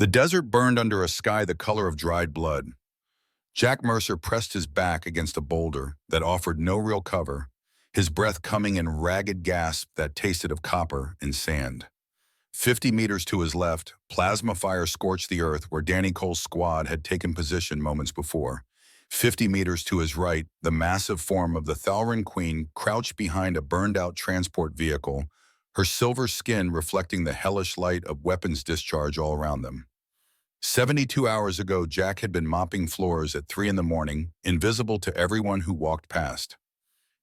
The desert burned under a sky the color of dried blood. Jack Mercer pressed his back against a boulder that offered no real cover, his breath coming in ragged gasps that tasted of copper and sand. 50 meters to his left, plasma fire scorched the earth where Danny Cole's squad had taken position moments before. 50 meters to his right, the massive form of the Thalrin Queen crouched behind a burned-out transport vehicle, her silver skin reflecting the hellish light of weapons discharge all around them. 72 hours ago, Jack had been mopping floors at 3 in the morning, invisible to everyone who walked past.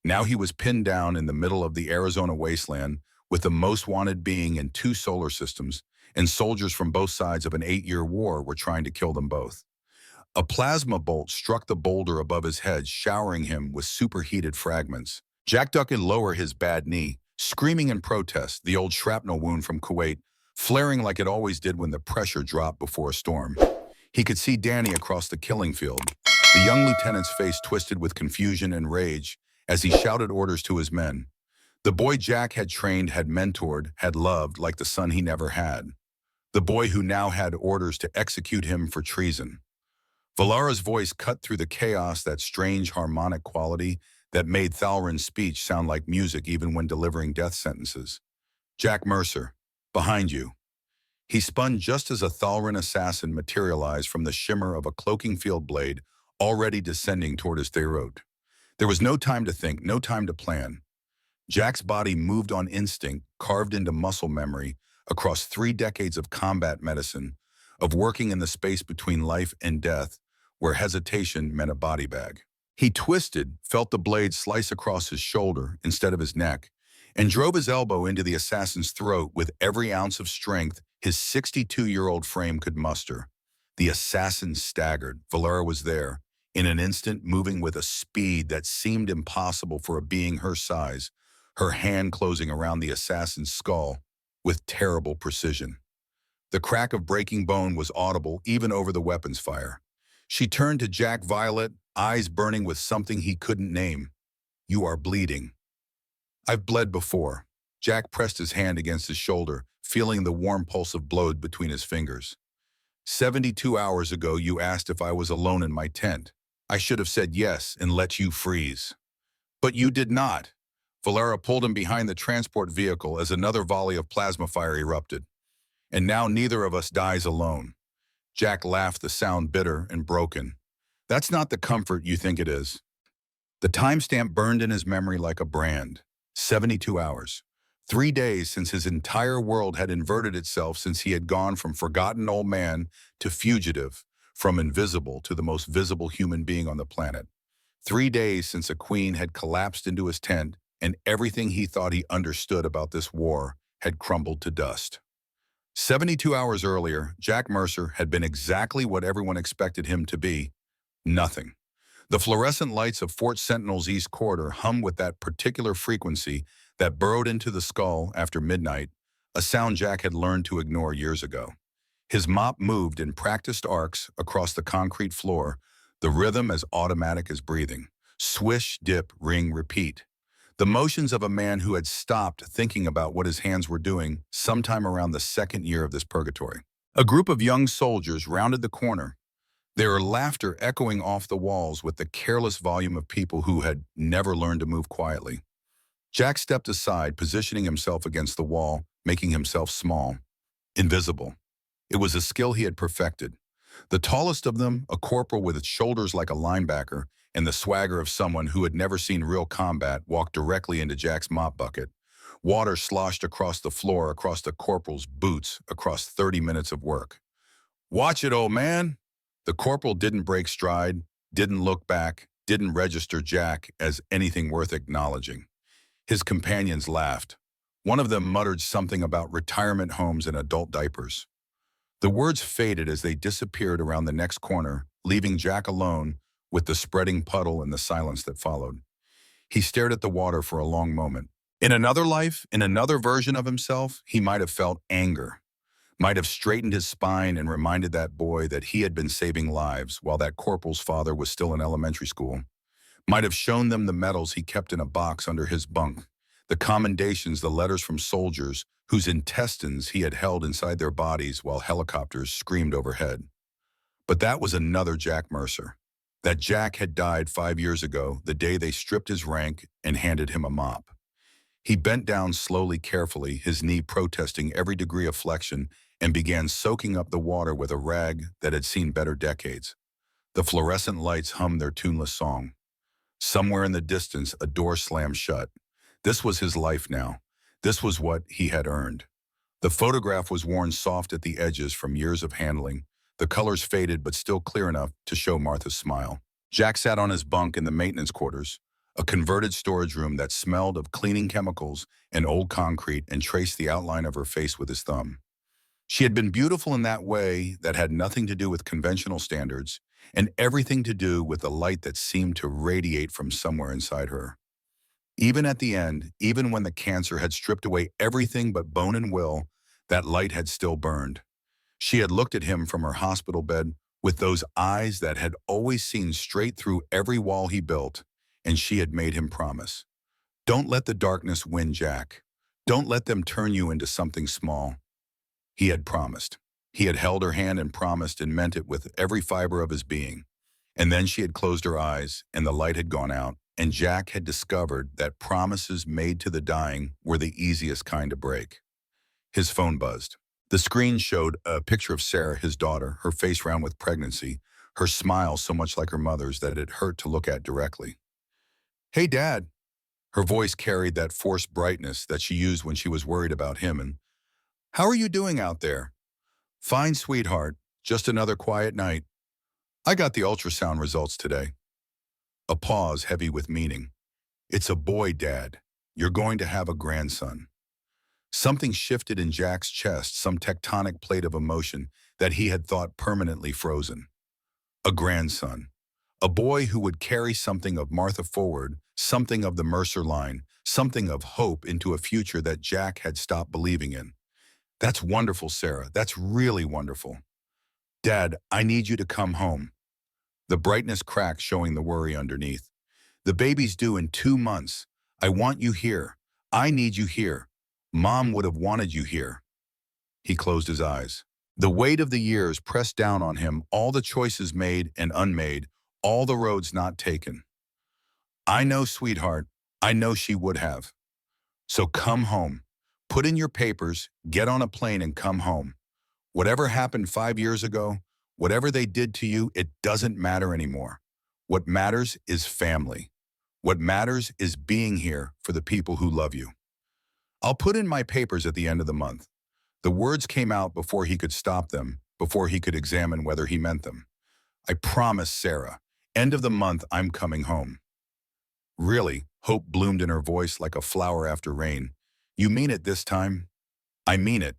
Now he was pinned down in the middle of the Arizona wasteland, with the most wanted being in 2 solar systems, and soldiers from both sides of an 8-year war were trying to kill them both. A plasma bolt struck the boulder above his head, showering him with superheated fragments. Jack ducked lower his bad knee, screaming in protest, the old shrapnel wound from Kuwait, flaring like it always did when the pressure dropped before a storm. He could see Danny across the killing field. The young lieutenant's face twisted with confusion and rage as he shouted orders to his men. The boy Jack had trained, had mentored, had loved like the son he never had. The boy who now had orders to execute him for treason. Valara's voice cut through the chaos, that strange harmonic quality that made Thalrin's speech sound like music even when delivering death sentences. Jack Mercer, behind you. He spun just as a Thalrin assassin materialized from the shimmer of a cloaking field blade already descending toward his throat. There was no time to think, no time to plan. Jack's body moved on instinct, carved into muscle memory, across 3 decades of combat medicine, of working in the space between life and death, where hesitation meant a body bag. He twisted, felt the blade slice across his shoulder instead of his neck, and drove his elbow into the assassin's throat with every ounce of strength his 62-year-old frame could muster. The assassin staggered. Valara was there, in an instant, moving with a speed that seemed impossible for a being her size, her hand closing around the assassin's skull with terrible precision. The crack of breaking bone was audible even over the weapon's fire. She turned to Jack Violet, eyes burning with something he couldn't name. "You are bleeding." "I've bled before." Jack pressed his hand against his shoulder, feeling the warm pulse of blood between his fingers. 72 hours ago, you asked if I was alone in my tent. I should have said yes and let you freeze. But you did not. Valara pulled him behind the transport vehicle as another volley of plasma fire erupted. And now neither of us dies alone. Jack laughed, the sound bitter and broken. That's not the comfort you think it is. The timestamp burned in his memory like a brand. 72 hours. 3 days since his entire world had inverted itself, since he had gone from forgotten old man to fugitive, from invisible to the most visible human being on the planet. 3 days since a queen had collapsed into his tent and everything he thought he understood about this war had crumbled to dust. 72 hours earlier, Jack Mercer had been exactly what everyone expected him to be: nothing. The fluorescent lights of Fort Sentinel's East Corridor hummed with that particular frequency that burrowed into the skull after midnight, a sound Jack had learned to ignore years ago. His mop moved in practiced arcs across the concrete floor, the rhythm as automatic as breathing. Swish, dip, ring, repeat. The motions of a man who had stopped thinking about what his hands were doing sometime around the 2nd year of this purgatory. A group of young soldiers rounded the corner, their laughter echoing off the walls with the careless volume of people who had never learned to move quietly. Jack stepped aside, positioning himself against the wall, making himself small, invisible. It was a skill he had perfected. The tallest of them, a corporal with shoulders like a linebacker and the swagger of someone who had never seen real combat, walked directly into Jack's mop bucket. Water sloshed across the floor, across the corporal's boots, across 30 minutes of work. "Watch it, old man." The corporal didn't break stride, didn't look back, didn't register Jack as anything worth acknowledging. His companions laughed. One of them muttered something about retirement homes and adult diapers. The words faded as they disappeared around the next corner, leaving Jack alone with the spreading puddle and the silence that followed. He stared at the water for a long moment. In another life, in another version of himself, he might have felt anger, might have straightened his spine and reminded that boy that he had been saving lives while that corporal's father was still in elementary school, might have shown them the medals he kept in a box under his bunk, The commendations, the letters from soldiers whose intestines he had held inside their bodies while helicopters screamed overhead. But that was another Jack Mercer. That Jack had died 5 years ago, the day they stripped his rank and handed him a mop. He bent down slowly, carefully, his knee protesting every degree of flexion, and began soaking up the water with a rag that had seen better decades. The fluorescent lights hummed their tuneless song. Somewhere in the distance, a door slammed shut. This was his life now. This was what he had earned. The photograph was worn soft at the edges from years of handling, the colors faded but still clear enough to show Martha's smile. Jack sat on his bunk in the maintenance quarters, a converted storage room that smelled of cleaning chemicals and old concrete, and traced the outline of her face with his thumb. She had been beautiful in that way that had nothing to do with conventional standards and everything to do with the light that seemed to radiate from somewhere inside her. Even at the end, even when the cancer had stripped away everything but bone and will, that light had still burned. She had looked at him from her hospital bed with those eyes that had always seen straight through every wall he built, and she had made him promise. Don't let the darkness win, Jack. Don't let them turn you into something small. He had promised. He had held her hand and promised and meant it with every fiber of his being. And then she had closed her eyes, and the light had gone out, and Jack had discovered that promises made to the dying were the easiest kind to break. His phone buzzed. The screen showed a picture of Sarah, his daughter, her face round with pregnancy, her smile so much like her mother's that it hurt to look at directly. "Hey, Dad." Her voice carried that forced brightness that she used when she was worried about him. "And how are you doing out there?" "Fine, sweetheart. Just another quiet night. I got the ultrasound results today." A pause heavy with meaning. "It's a boy, Dad. You're going to have a grandson." Something shifted in Jack's chest, some tectonic plate of emotion that he had thought permanently frozen. A grandson. A boy who would carry something of Martha forward, something of the Mercer line, something of hope into a future that Jack had stopped believing in. "That's wonderful, Sarah. That's really wonderful." "Dad, I need you to come home." The brightness cracked, showing the worry underneath. "The baby's due in 2 months. I want you here. I need you here. Mom would have wanted you here." He closed his eyes. The weight of the years pressed down on him, all the choices made and unmade, all the roads not taken. "I know, sweetheart. I know she would have. So come home. Put in your papers, get on a plane and come home. Whatever happened 5 years ago, whatever they did to you, it doesn't matter anymore. What matters is family. What matters is being here for the people who love you. I'll put in my papers at the end of the month." The words came out before he could stop them, before he could examine whether he meant them. "I promise, Sarah. End of the month, I'm coming home." "Really?" Hope bloomed in her voice like a flower after rain. "You mean it this time?" "I mean it."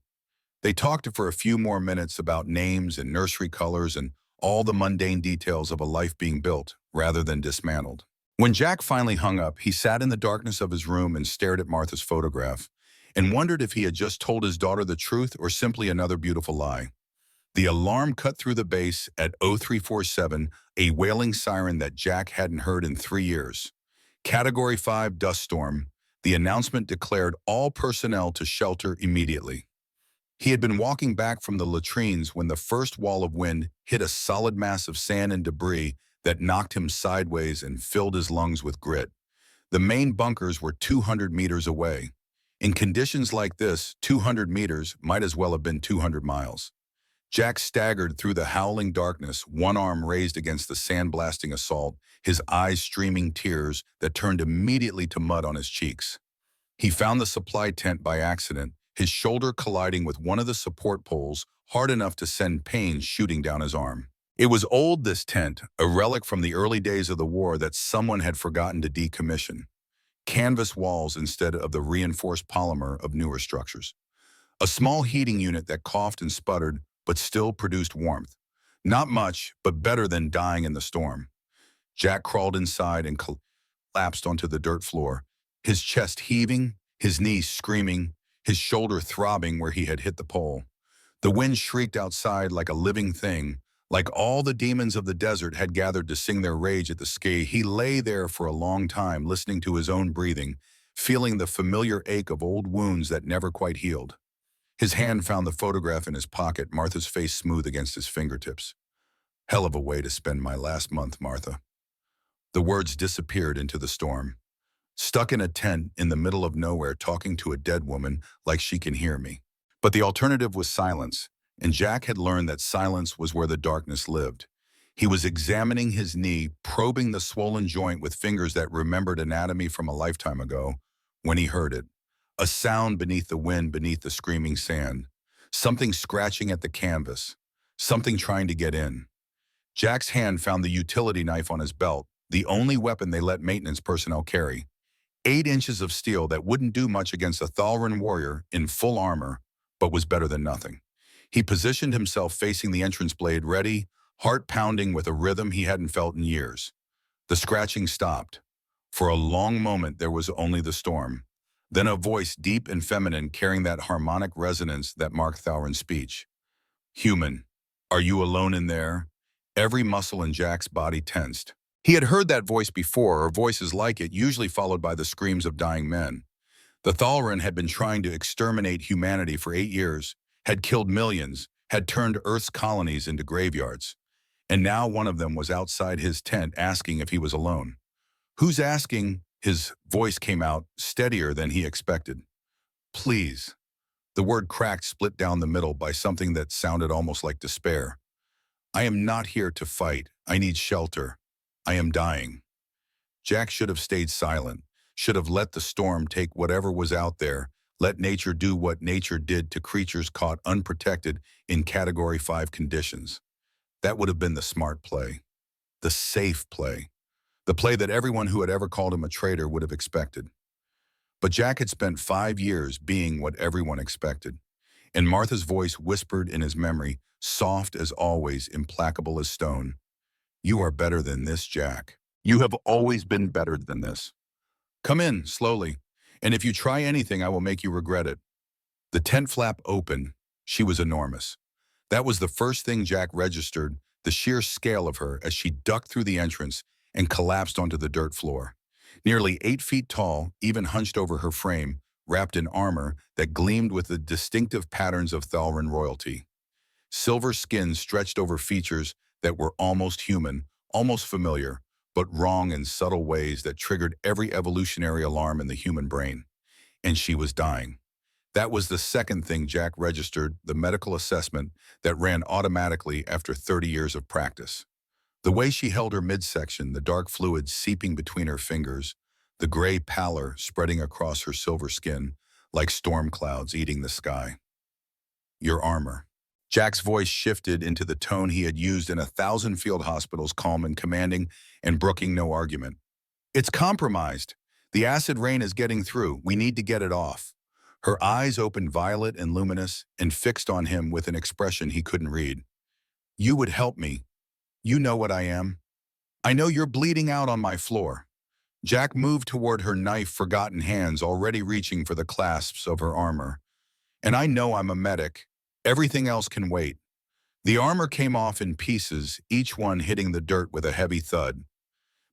They talked for a few more minutes about names and nursery colors and all the mundane details of a life being built rather than dismantled. When Jack finally hung up, he sat in the darkness of his room and stared at Martha's photograph and wondered if he had just told his daughter the truth or simply another beautiful lie. The alarm cut through the base at 0347, a wailing siren that Jack hadn't heard in 3 years. Category 5 dust storm. The announcement declared all personnel to shelter immediately. He had been walking back from the latrines when the first wall of wind hit a solid mass of sand and debris that knocked him sideways and filled his lungs with grit. The main bunkers were 200 meters away. In conditions like this, 200 meters might as well have been 200 miles. Jack staggered through the howling darkness, one arm raised against the sandblasting assault, his eyes streaming tears that turned immediately to mud on his cheeks. He found the supply tent by accident, his shoulder colliding with one of the support poles hard enough to send pain shooting down his arm. It was old, this tent, a relic from the early days of the war that someone had forgotten to decommission. Canvas walls instead of the reinforced polymer of newer structures. A small heating unit that coughed and sputtered, but still produced warmth. Not much, but better than dying in the storm. Jack crawled inside and collapsed onto the dirt floor, his chest heaving, his knees screaming, his shoulder throbbing where he had hit the pole. The wind shrieked outside like a living thing, like all the demons of the desert had gathered to sing their rage at the sky. He lay there for a long time, listening to his own breathing, feeling the familiar ache of old wounds that never quite healed. His hand found the photograph in his pocket, Martha's face smooth against his fingertips. Hell of a way to spend my last month, Martha. The words disappeared into the storm. Stuck in a tent in the middle of nowhere talking to a dead woman like she can hear me. But the alternative was silence, and Jack had learned that silence was where the darkness lived. He was examining his knee, probing the swollen joint with fingers that remembered anatomy from a lifetime ago, when he heard it. A sound beneath the wind, beneath the screaming sand. Something scratching at the canvas. Something trying to get in. Jack's hand found the utility knife on his belt, the only weapon they let maintenance personnel carry. 8 inches of steel that wouldn't do much against a Thalran warrior in full armor, but was better than nothing. He positioned himself facing the entrance blade, ready, heart pounding with a rhythm he hadn't felt in years. The scratching stopped. For a long moment there was only the storm. Then a voice deep and feminine carrying that harmonic resonance that marked Thalran's speech. "Human, are you alone in there?" Every muscle in Jack's body tensed. He had heard that voice before, or voices like it, usually followed by the screams of dying men. The Thalran had been trying to exterminate humanity for 8 years, had killed millions, had turned Earth's colonies into graveyards. And now one of them was outside his tent asking if he was alone. "Who's asking?" His voice came out, steadier than he expected. "Please." The word cracked, split down the middle by something that sounded almost like despair. "I am not here to fight. I need shelter. I am dying." Jack should have stayed silent, should have let the storm take whatever was out there, let nature do what nature did to creatures caught unprotected in Category 5 conditions. That would have been the smart play, the safe play, the play that everyone who had ever called him a traitor would have expected. But Jack had spent 5 years being what everyone expected, and Martha's voice whispered in his memory, soft as always, implacable as stone. "You are better than this, Jack. You have always been better than this. Come in, slowly, and if you try anything, I will make you regret it." The tent flap opened. She was enormous. That was the first thing Jack registered, the sheer scale of her as she ducked through the entrance and collapsed onto the dirt floor. Nearly 8 feet tall, even hunched over her frame, wrapped in armor that gleamed with the distinctive patterns of Thalran royalty. Silver skin stretched over features that were almost human, almost familiar, but wrong in subtle ways that triggered every evolutionary alarm in the human brain. And she was dying. That was the second thing Jack registered, the medical assessment that ran automatically after 30 years of practice. The way she held her midsection, the dark fluid seeping between her fingers, the gray pallor spreading across her silver skin, like storm clouds eating the sky. "Your armor." Jack's voice shifted into the tone he had used in 1,000 field hospitals, calm and commanding, and brooking no argument. "It's compromised. The acid rain is getting through. We need to get it off." Her eyes opened violet and luminous and fixed on him with an expression he couldn't read. "You would help me. You know what I am. I know you're bleeding out on my floor." Jack moved toward her knife-forgotten hands, already reaching for the clasps of her armor. "And I know I'm a medic. Everything else can wait." The armor came off in pieces, each one hitting the dirt with a heavy thud.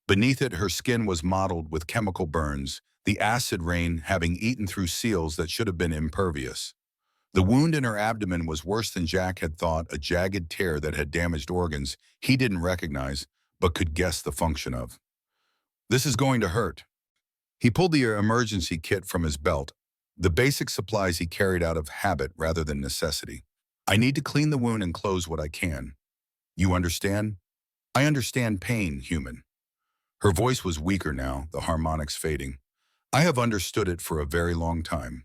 Beneath it, her skin was mottled with chemical burns, the acid rain having eaten through seals that should have been impervious. The wound in her abdomen was worse than Jack had thought, a jagged tear that had damaged organs he didn't recognize, but could guess the function of. "This is going to hurt." He pulled the emergency kit from his belt, the basic supplies he carried out of habit rather than necessity. "I need to clean the wound and close what I can. You understand? I understand pain, human." Her voice was weaker now, the harmonics fading. "I have understood it for a very long time."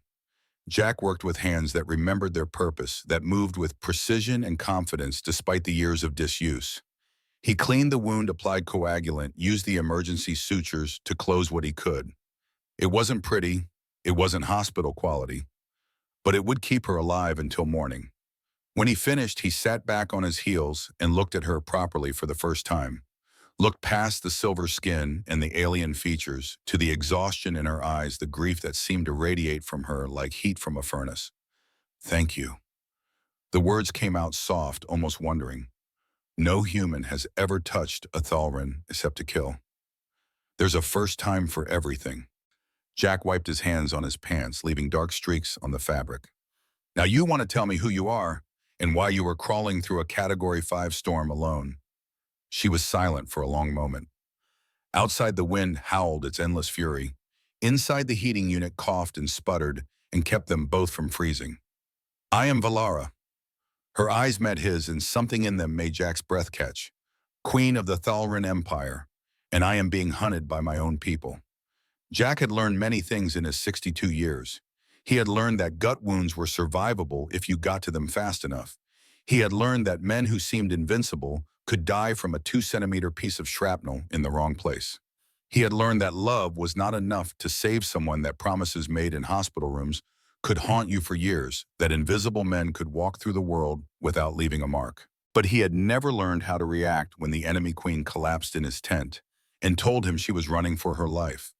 Jack worked with hands that remembered their purpose, that moved with precision and confidence despite the years of disuse. He cleaned the wound, applied coagulant, used the emergency sutures to close what he could. It wasn't pretty, it wasn't hospital quality, but it would keep her alive until morning. When he finished, he sat back on his heels and looked at her properly for the first time. Looked past the silver skin and the alien features to the exhaustion in her eyes, the grief that seemed to radiate from her like heat from a furnace. "Thank you." The words came out soft, almost wondering. No human has ever touched a Thalran except to kill. There's a first time for everything. Jack wiped his hands on his pants, leaving dark streaks on the fabric. Now you want to tell me who you are and why you were crawling through a Category 5 storm alone. She was silent for a long moment. Outside, the wind howled its endless fury. Inside, the heating unit coughed and sputtered and kept them both from freezing. I am Valara. Her eyes met his, and something in them made Jack's breath catch. Queen of the Thalran Empire, and I am being hunted by my own people. Jack had learned many things in his 62 years. He had learned that gut wounds were survivable if you got to them fast enough. He had learned that men who seemed invincible could die from a 2-centimeter piece of shrapnel in the wrong place. He had learned that love was not enough to save someone, that promises made in hospital rooms could haunt you for years, that invisible men could walk through the world without leaving a mark. But he had never learned how to react when the enemy queen collapsed in his tent and told him she was running for her life.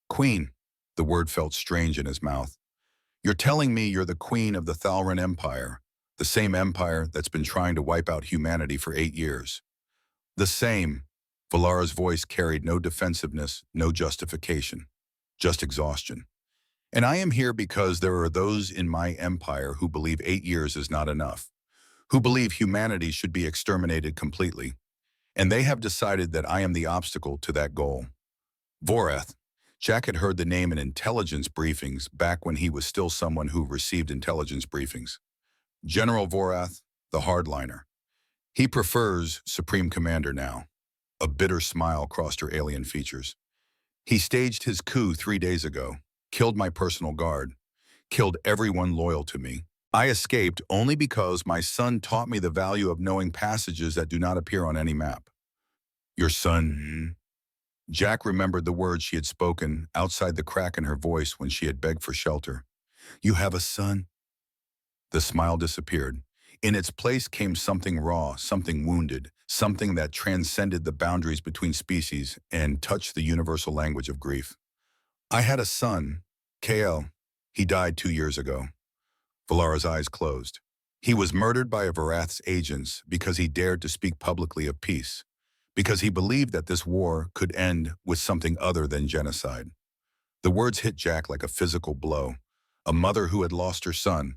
Queen, the word felt strange in his mouth. You're telling me you're the queen of the Thalran Empire, the same empire that's been trying to wipe out humanity for 8 years. The same. Valara's voice carried no defensiveness, no justification, just exhaustion. And I am here because there are those in my empire who believe 8 years is not enough, who believe humanity should be exterminated completely, and they have decided that I am the obstacle to that goal. Vorath. Jack had heard the name in intelligence briefings back when he was still someone who received intelligence briefings. General Vorath, the hardliner. He prefers Supreme Commander now. A bitter smile crossed her alien features. He staged his coup 3 days ago, killed my personal guard, killed everyone loyal to me. I escaped only because my son taught me the value of knowing passages that do not appear on any map. Your son? Jack remembered the words she had spoken outside the crack in her voice when she had begged for shelter. You have a son? The smile disappeared. In its place came something raw, something wounded, something that transcended the boundaries between species and touched the universal language of grief. I had a son, KL. He died 2 years ago. Valara's eyes closed. He was murdered by a Vorath's agents because he dared to speak publicly of peace, because he believed that this war could end with something other than genocide. The words hit Jack like a physical blow. A mother who had lost her son,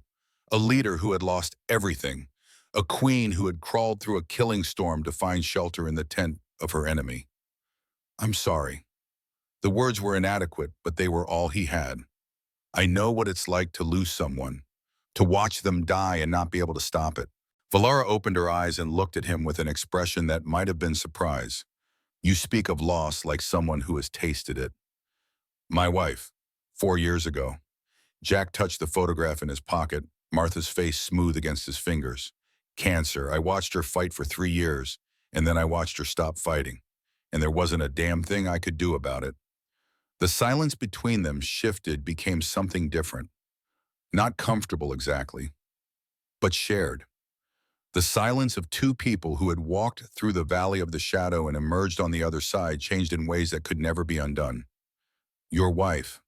a leader who had lost everything, a queen who had crawled through a killing storm to find shelter in the tent of her enemy. I'm sorry. The words were inadequate, but they were all he had. I know what it's like to lose someone, to watch them die and not be able to stop it. Valara opened her eyes and looked at him with an expression that might have been surprise. You speak of loss like someone who has tasted it. My wife, 4 years ago. Jack touched the photograph in his pocket, Martha's face smooth against his fingers. Cancer. I watched her fight for 3 years, and then I watched her stop fighting, and there wasn't a damn thing I could do about it. The silence between them shifted, became something different. Not comfortable exactly, but shared. The silence of two people who had walked through the valley of the shadow and emerged on the other side changed in ways that could never be undone. Your wife.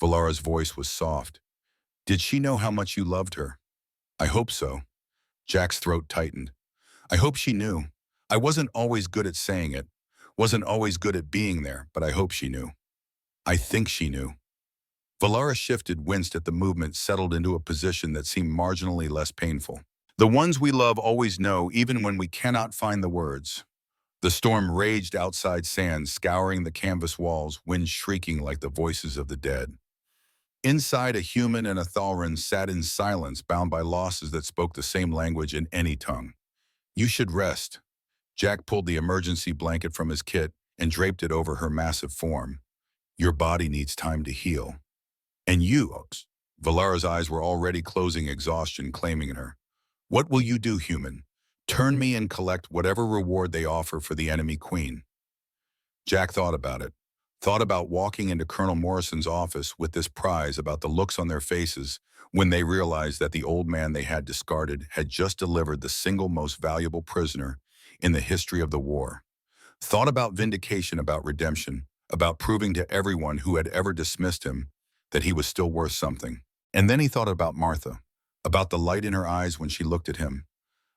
Valara's voice was soft. Did she know how much you loved her? I hope so. Jack's throat tightened. I hope she knew. I wasn't always good at saying it, wasn't always good at being there, but I hope she knew. I think she knew. Valara shifted, winced at the movement, settled into a position that seemed marginally less painful. The ones we love always know, even when we cannot find the words. The storm raged outside, sand scouring the canvas walls, wind shrieking like the voices of the dead. Inside, a human and a Thalran sat in silence, bound by losses that spoke the same language in any tongue. You should rest. Jack pulled the emergency blanket from his kit and draped it over her massive form. Your body needs time to heal. And you, Valara's eyes were already closing, exhaustion claiming in her. What will you do, human? Turn me and collect whatever reward they offer for the enemy queen. Jack thought about it. Thought about walking into Colonel Morrison's office with this prize, about the looks on their faces when they realized that the old man they had discarded had just delivered the single most valuable prisoner in the history of the war. Thought about vindication, about redemption, about proving to everyone who had ever dismissed him that he was still worth something. And then he thought about Martha, about the light in her eyes when she looked at him,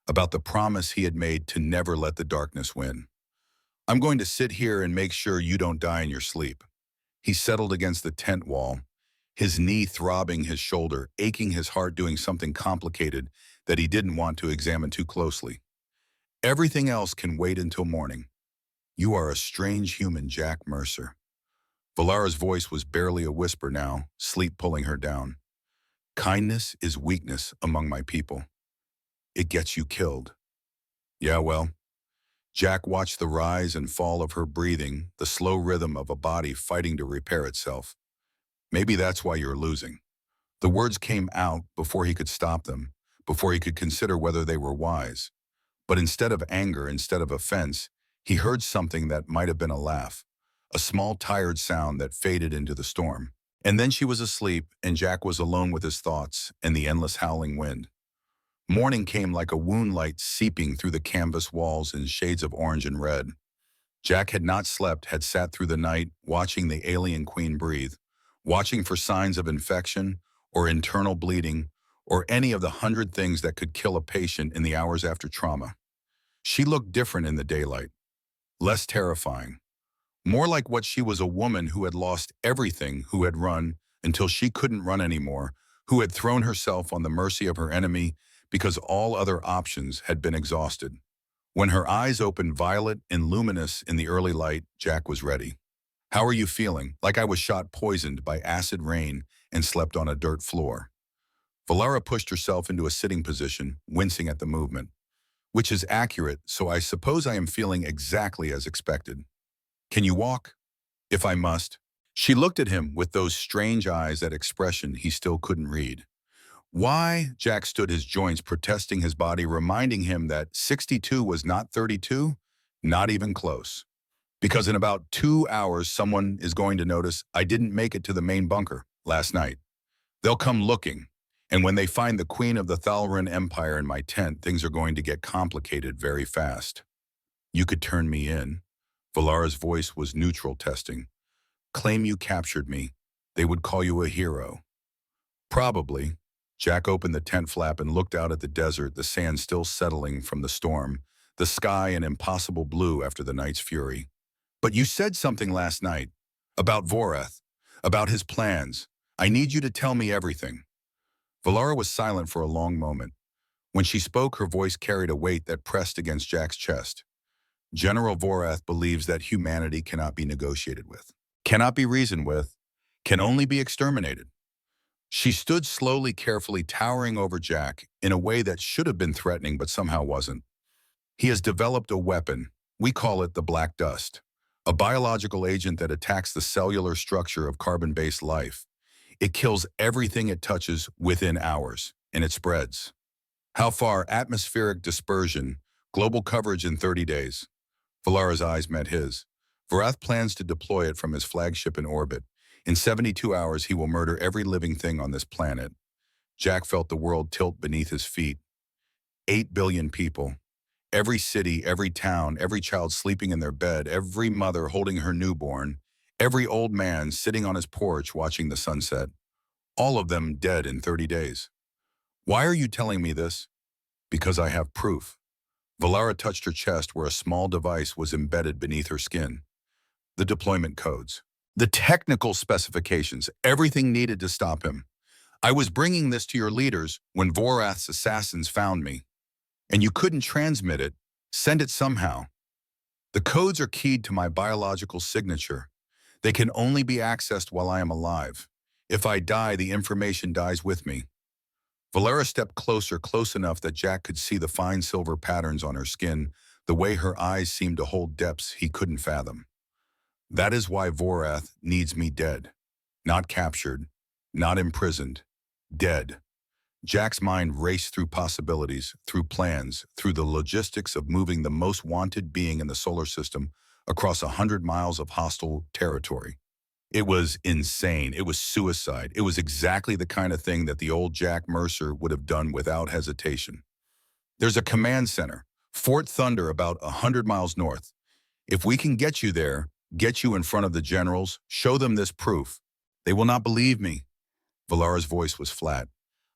about the promise he had made to never let the darkness win. I'm going to sit here and make sure you don't die in your sleep. He settled against the tent wall, his knee throbbing his shoulder, aching his heart doing something complicated that he didn't want to examine too closely. Everything else can wait until morning. You are a strange human, Jack Mercer. Valara's voice was barely a whisper now, sleep pulling her down. Kindness is weakness among my people. It gets you killed. Yeah, well, Jack watched the rise and fall of her breathing, the slow rhythm of a body fighting to repair itself. Maybe that's why you're losing. The words came out before he could stop them, before he could consider whether they were wise. But instead of anger, instead of offense, he heard something that might have been a laugh, a small tired sound that faded into the storm. And then she was asleep, and Jack was alone with his thoughts and the endless howling wind. Morning came like a wound light seeping through the canvas walls in shades of orange and red. Jack had not slept, had sat through the night, watching the alien queen breathe, watching for signs of infection or internal bleeding or any of the 100 things that could kill a patient in the hours after trauma. She looked different in the daylight, less terrifying, more like what she was, a woman who had lost everything, who had run until she couldn't run anymore, who had thrown herself on the mercy of her enemy because all other options had been exhausted. When her eyes opened violet and luminous in the early light, Jack was ready. How are you feeling? Like I was shot poisoned by acid rain and slept on a dirt floor. Valara pushed herself into a sitting position, wincing at the movement. Which is accurate, so I suppose I am feeling exactly as expected. Can you walk? If I must. She looked at him with those strange eyes, that expression he still couldn't read. Why? Jack stood his joints, protesting his body, reminding him that 62 was not 32, not even close. Because in about 2 hours, someone is going to notice I didn't make it to the main bunker last night. They'll come looking, and when they find the Queen of the Thalran Empire in my tent, things are going to get complicated very fast. You could turn me in. Valara's voice was neutral, testing. Claim you captured me. They would call you a hero. Probably. Jack opened the tent flap and looked out at the desert, the sand still settling from the storm, the sky an impossible blue after the night's fury. But you said something last night about Vorath, about his plans. I need you to tell me everything. Valara was silent for a long moment. When she spoke, her voice carried a weight that pressed against Jack's chest. General Vorath believes that humanity cannot be negotiated with, cannot be reasoned with, can only be exterminated. She stood slowly, carefully, towering over Jack in a way that should have been threatening but somehow wasn't. He has developed a weapon. We call it the Black Dust, a biological agent that attacks the cellular structure of carbon-based life. It kills everything it touches within hours, and it spreads. How far? Atmospheric dispersion, global coverage in 30 days. Valara's eyes met his. Vorath plans to deploy it from his flagship in orbit. In 72 hours, he will murder every living thing on this planet. Jack felt the world tilt beneath his feet. 8 billion people. Every city, every town, every child sleeping in their bed, every mother holding her newborn, every old man sitting on his porch watching the sunset. All of them dead in 30 days. Why are you telling me this? Because I have proof. Valara touched her chest where a small device was embedded beneath her skin. The deployment codes. The technical specifications, everything needed to stop him. I was bringing this to your leaders when Vorath's assassins found me. And you couldn't transmit it, send it somehow. The codes are keyed to my biological signature. They can only be accessed while I am alive. If I die, the information dies with me. Valara stepped closer, close enough that Jack could see the fine silver patterns on her skin, the way her eyes seemed to hold depths he couldn't fathom. That is why Vorath needs me dead. Not captured, not imprisoned, dead. Jack's mind raced through possibilities, through plans, through the logistics of moving the most wanted being in the solar system across 100 miles of hostile territory. It was insane. It was suicide. It was exactly the kind of thing that the old Jack Mercer would have done without hesitation. There's a command center, Fort Thunder, about 100 miles north. If we can get you there, get you in front of the generals, show them this proof, they will not believe me. Valara's voice was flat.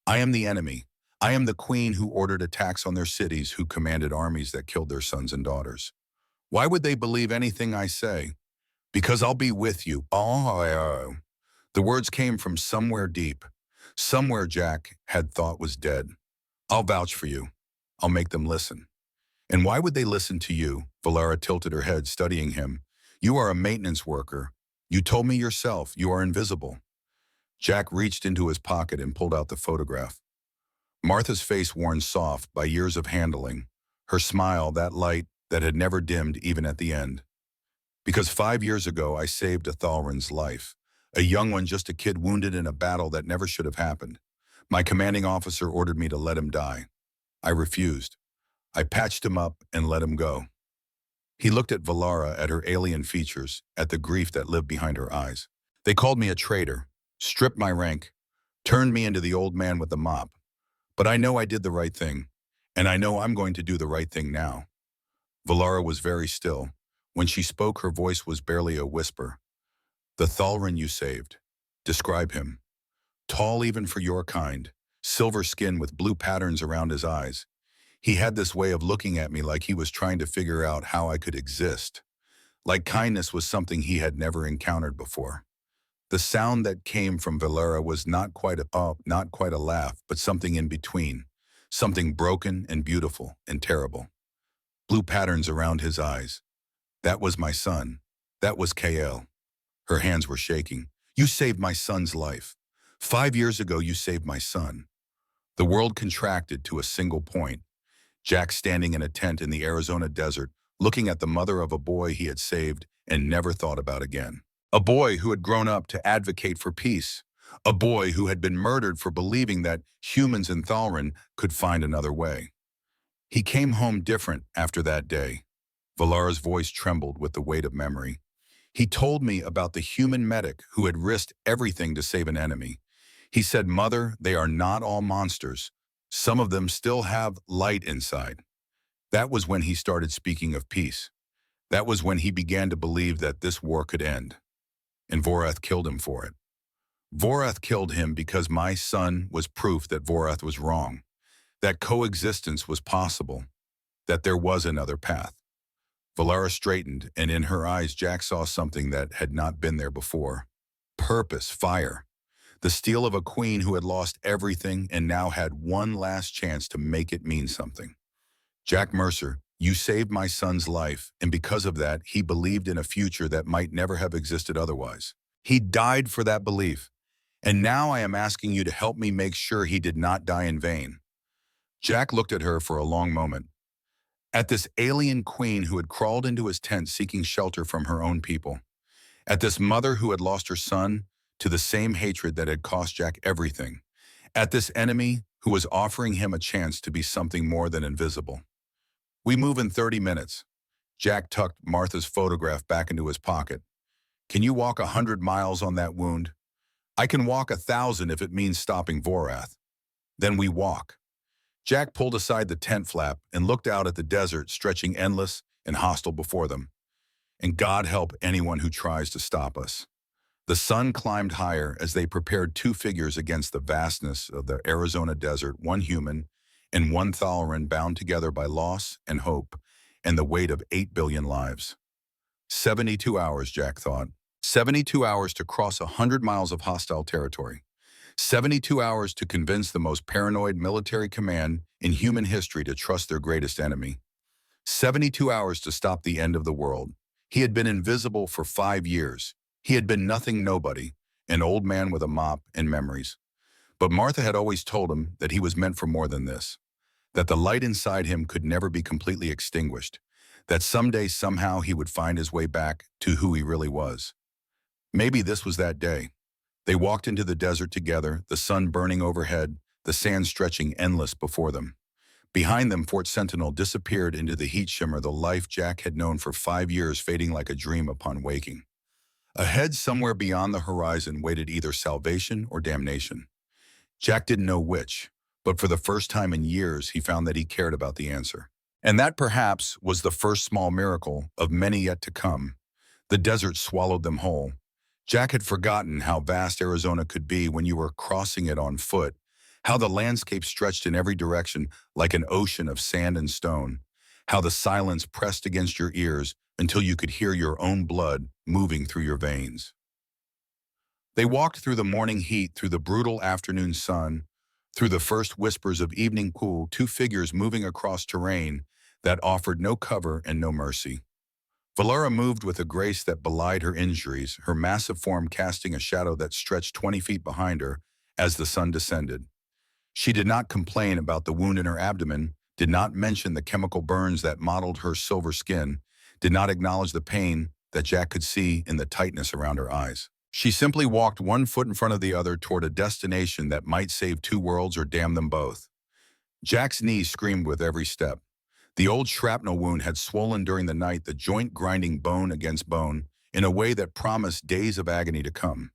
I am the enemy. I am the queen who ordered attacks on their cities, who commanded armies that killed their sons and daughters. Why would they believe anything I say? Because I'll be with you. Oh. The words came from somewhere deep, somewhere Jack had thought was dead. I'll vouch for you. I'll make them listen. And why would they listen to you? Valara tilted her head, studying him. You are a maintenance worker. You told me yourself you are invisible. Jack reached into his pocket and pulled out the photograph. Martha's face worn soft by years of handling, her smile that light that had never dimmed even at the end. Because 5 years ago I saved a Thalrin's life, a young one, just a kid wounded in a battle that never should have happened. My commanding officer ordered me to let him die. I refused. I patched him up and let him go. He looked at Valara, at her alien features, at the grief that lived behind her eyes. They called me a traitor, stripped my rank, turned me into the old man with the mop. But I know I did the right thing, and I know I'm going to do the right thing now. Valara was very still. When she spoke, her voice was barely a whisper. The Thalrin you saved. Describe him. Tall even for your kind, silver skin with blue patterns around his eyes. He had this way of looking at me like he was trying to figure out how I could exist. Like kindness was something he had never encountered before. The sound that came from Valara was not quite a laugh, but something in between. Something broken and beautiful and terrible. Blue patterns around his eyes. That was my son. That was KL. Her hands were shaking. You saved my son's life. 5 years ago, you saved my son. The world contracted to a single point. Jack standing in a tent in the Arizona desert, looking at the mother of a boy he had saved and never thought about again. A boy who had grown up to advocate for peace. A boy who had been murdered for believing that humans in Thalrin could find another way. He came home different after that day. Valara's voice trembled with the weight of memory. He told me about the human medic who had risked everything to save an enemy. He said, Mother, they are not all monsters. Some of them still have light inside. That was when he started speaking of peace. That was when he began to believe that this war could end. And Vorath killed him for it. Vorath killed him because my son was proof that Vorath was wrong, that coexistence was possible, that there was another path. Valara straightened, and in her eyes Jack saw something that had not been there before. Purpose, fire. The steel of a queen who had lost everything and now had one last chance to make it mean something. Jack Mercer, you saved my son's life, and because of that, he believed in a future that might never have existed otherwise. He died for that belief, and now I am asking you to help me make sure he did not die in vain. Jack looked at her for a long moment. At this alien queen who had crawled into his tent seeking shelter from her own people. At this mother who had lost her son to the same hatred that had cost Jack everything. At this enemy who was offering him a chance to be something more than invisible. We move in 30 minutes. Jack tucked Martha's photograph back into his pocket. Can you walk 100 miles on that wound? I can walk 1,000 if it means stopping Vorath. Then we walk. Jack pulled aside the tent flap and looked out at the desert stretching endless and hostile before them. And God help anyone who tries to stop us. The sun climbed higher as they prepared two figures against the vastness of the Arizona desert, one human and one Thalrin bound together by loss and hope and the weight of 8 billion lives. 72 hours, Jack thought. 72 hours to cross 100 miles of hostile territory. 72 hours to convince the most paranoid military command in human history to trust their greatest enemy. 72 hours to stop the end of the world. He had been invisible for 5 years. He had been nothing, nobody, an old man with a mop and memories. But Martha had always told him that he was meant for more than this, that the light inside him could never be completely extinguished, that someday, somehow, he would find his way back to who he really was. Maybe this was that day. They walked into the desert together, the sun burning overhead, the sand stretching endless before them. Behind them, Fort Sentinel disappeared into the heat shimmer, the life Jack had known for 5 years fading like a dream upon waking. Ahead, somewhere beyond the horizon, waited either salvation or damnation. Jack didn't know which, but for the first time in years, he found that he cared about the answer. And that perhaps was the first small miracle of many yet to come. The desert swallowed them whole. Jack had forgotten how vast Arizona could be when you were crossing it on foot, how the landscape stretched in every direction like an ocean of sand and stone, how the silence pressed against your ears until you could hear your own blood moving through your veins. They walked through the morning heat, through the brutal afternoon sun, through the first whispers of evening cool, two figures moving across terrain that offered no cover and no mercy. Valara moved with a grace that belied her injuries, her massive form casting a shadow that stretched 20 feet behind her as the sun descended. She did not complain about the wound in her abdomen, did not mention the chemical burns that mottled her silver skin, did not acknowledge the pain that Jack could see in the tightness around her eyes. She simply walked one foot in front of the other toward a destination that might save two worlds or damn them both. Jack's knees screamed with every step. The old shrapnel wound had swollen during the night, the joint grinding bone against bone in a way that promised days of agony to come.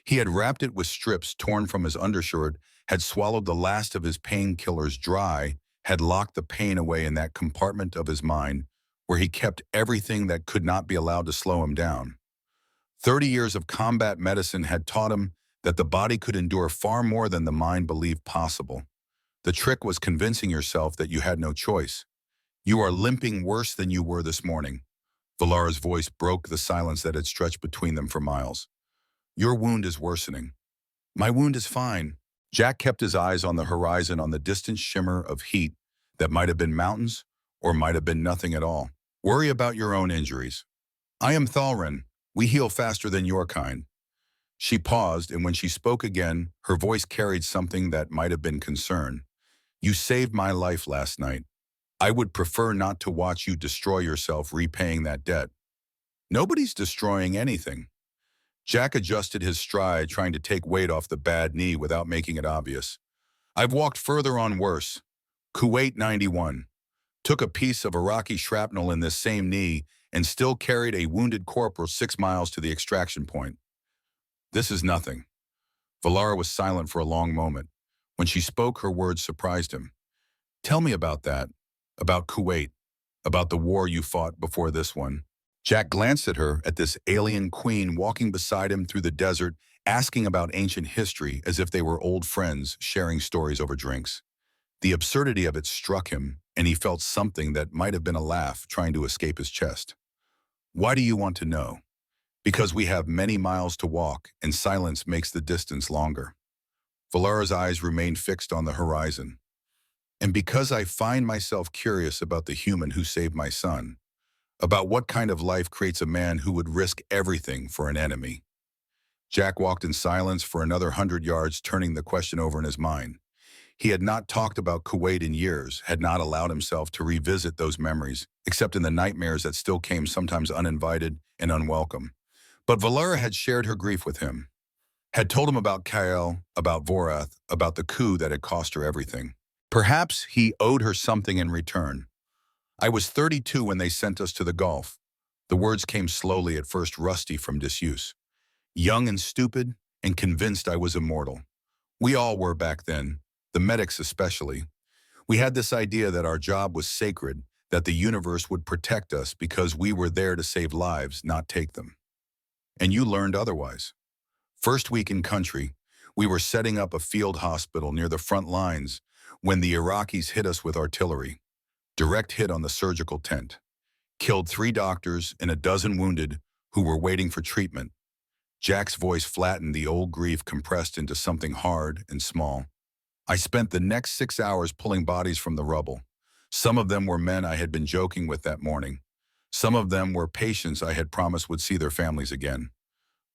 He had wrapped it with strips torn from his undershirt, had swallowed the last of his painkillers dry, had locked the pain away in that compartment of his mind where he kept everything that could not be allowed to slow him down. 30 years of combat medicine had taught him that the body could endure far more than the mind believed possible. The trick was convincing yourself that you had no choice. You are limping worse than you were this morning. Valara's voice broke the silence that had stretched between them for miles. Your wound is worsening. My wound is fine. Jack kept his eyes on the horizon, on the distant shimmer of heat that might have been mountains or might have been nothing at all. Worry about your own injuries. I am Thalrin. We heal faster than your kind. She paused, and when she spoke again, her voice carried something that might have been concern. You saved my life last night. I would prefer not to watch you destroy yourself repaying that debt. Nobody's destroying anything. Jack adjusted his stride, trying to take weight off the bad knee without making it obvious. I've walked further on worse. Kuwait 91. Took a piece of Iraqi shrapnel in this same knee and still carried a wounded corporal 6 miles to the extraction point. This is nothing. Valara was silent for a long moment. When she spoke, her words surprised him. Tell me about that. About Kuwait. About the war you fought before this one. Jack glanced at her, at this alien queen walking beside him through the desert, asking about ancient history as if they were old friends sharing stories over drinks. The absurdity of it struck him, and he felt something that might have been a laugh trying to escape his chest. Why do you want to know? Because we have many miles to walk, and silence makes the distance longer. Valara's eyes remained fixed on the horizon. And because I find myself curious about the human who saved my son, about what kind of life creates a man who would risk everything for an enemy. Jack walked in silence for another 100 yards, turning the question over in his mind. He had not talked about Kuwait in years, had not allowed himself to revisit those memories, except in the nightmares that still came sometimes uninvited and unwelcome. But Valara had shared her grief with him, had told him about Kael, about Vorath, about the coup that had cost her everything. Perhaps he owed her something in return. I was 32 when they sent us to the Gulf. The words came slowly, at first rusty from disuse. Young and stupid, and convinced I was immortal. We all were back then, the medics especially. We had this idea that our job was sacred, that the universe would protect us because we were there to save lives, not take them. And you learned otherwise. First week in country, we were setting up a field hospital near the front lines when the Iraqis hit us with artillery. Direct hit on the surgical tent. Killed 3 doctors and a dozen wounded who were waiting for treatment. Jack's voice flattened, the old grief compressed into something hard and small. I spent the next 6 hours pulling bodies from the rubble. Some of them were men I had been joking with that morning. Some of them were patients I had promised would see their families again.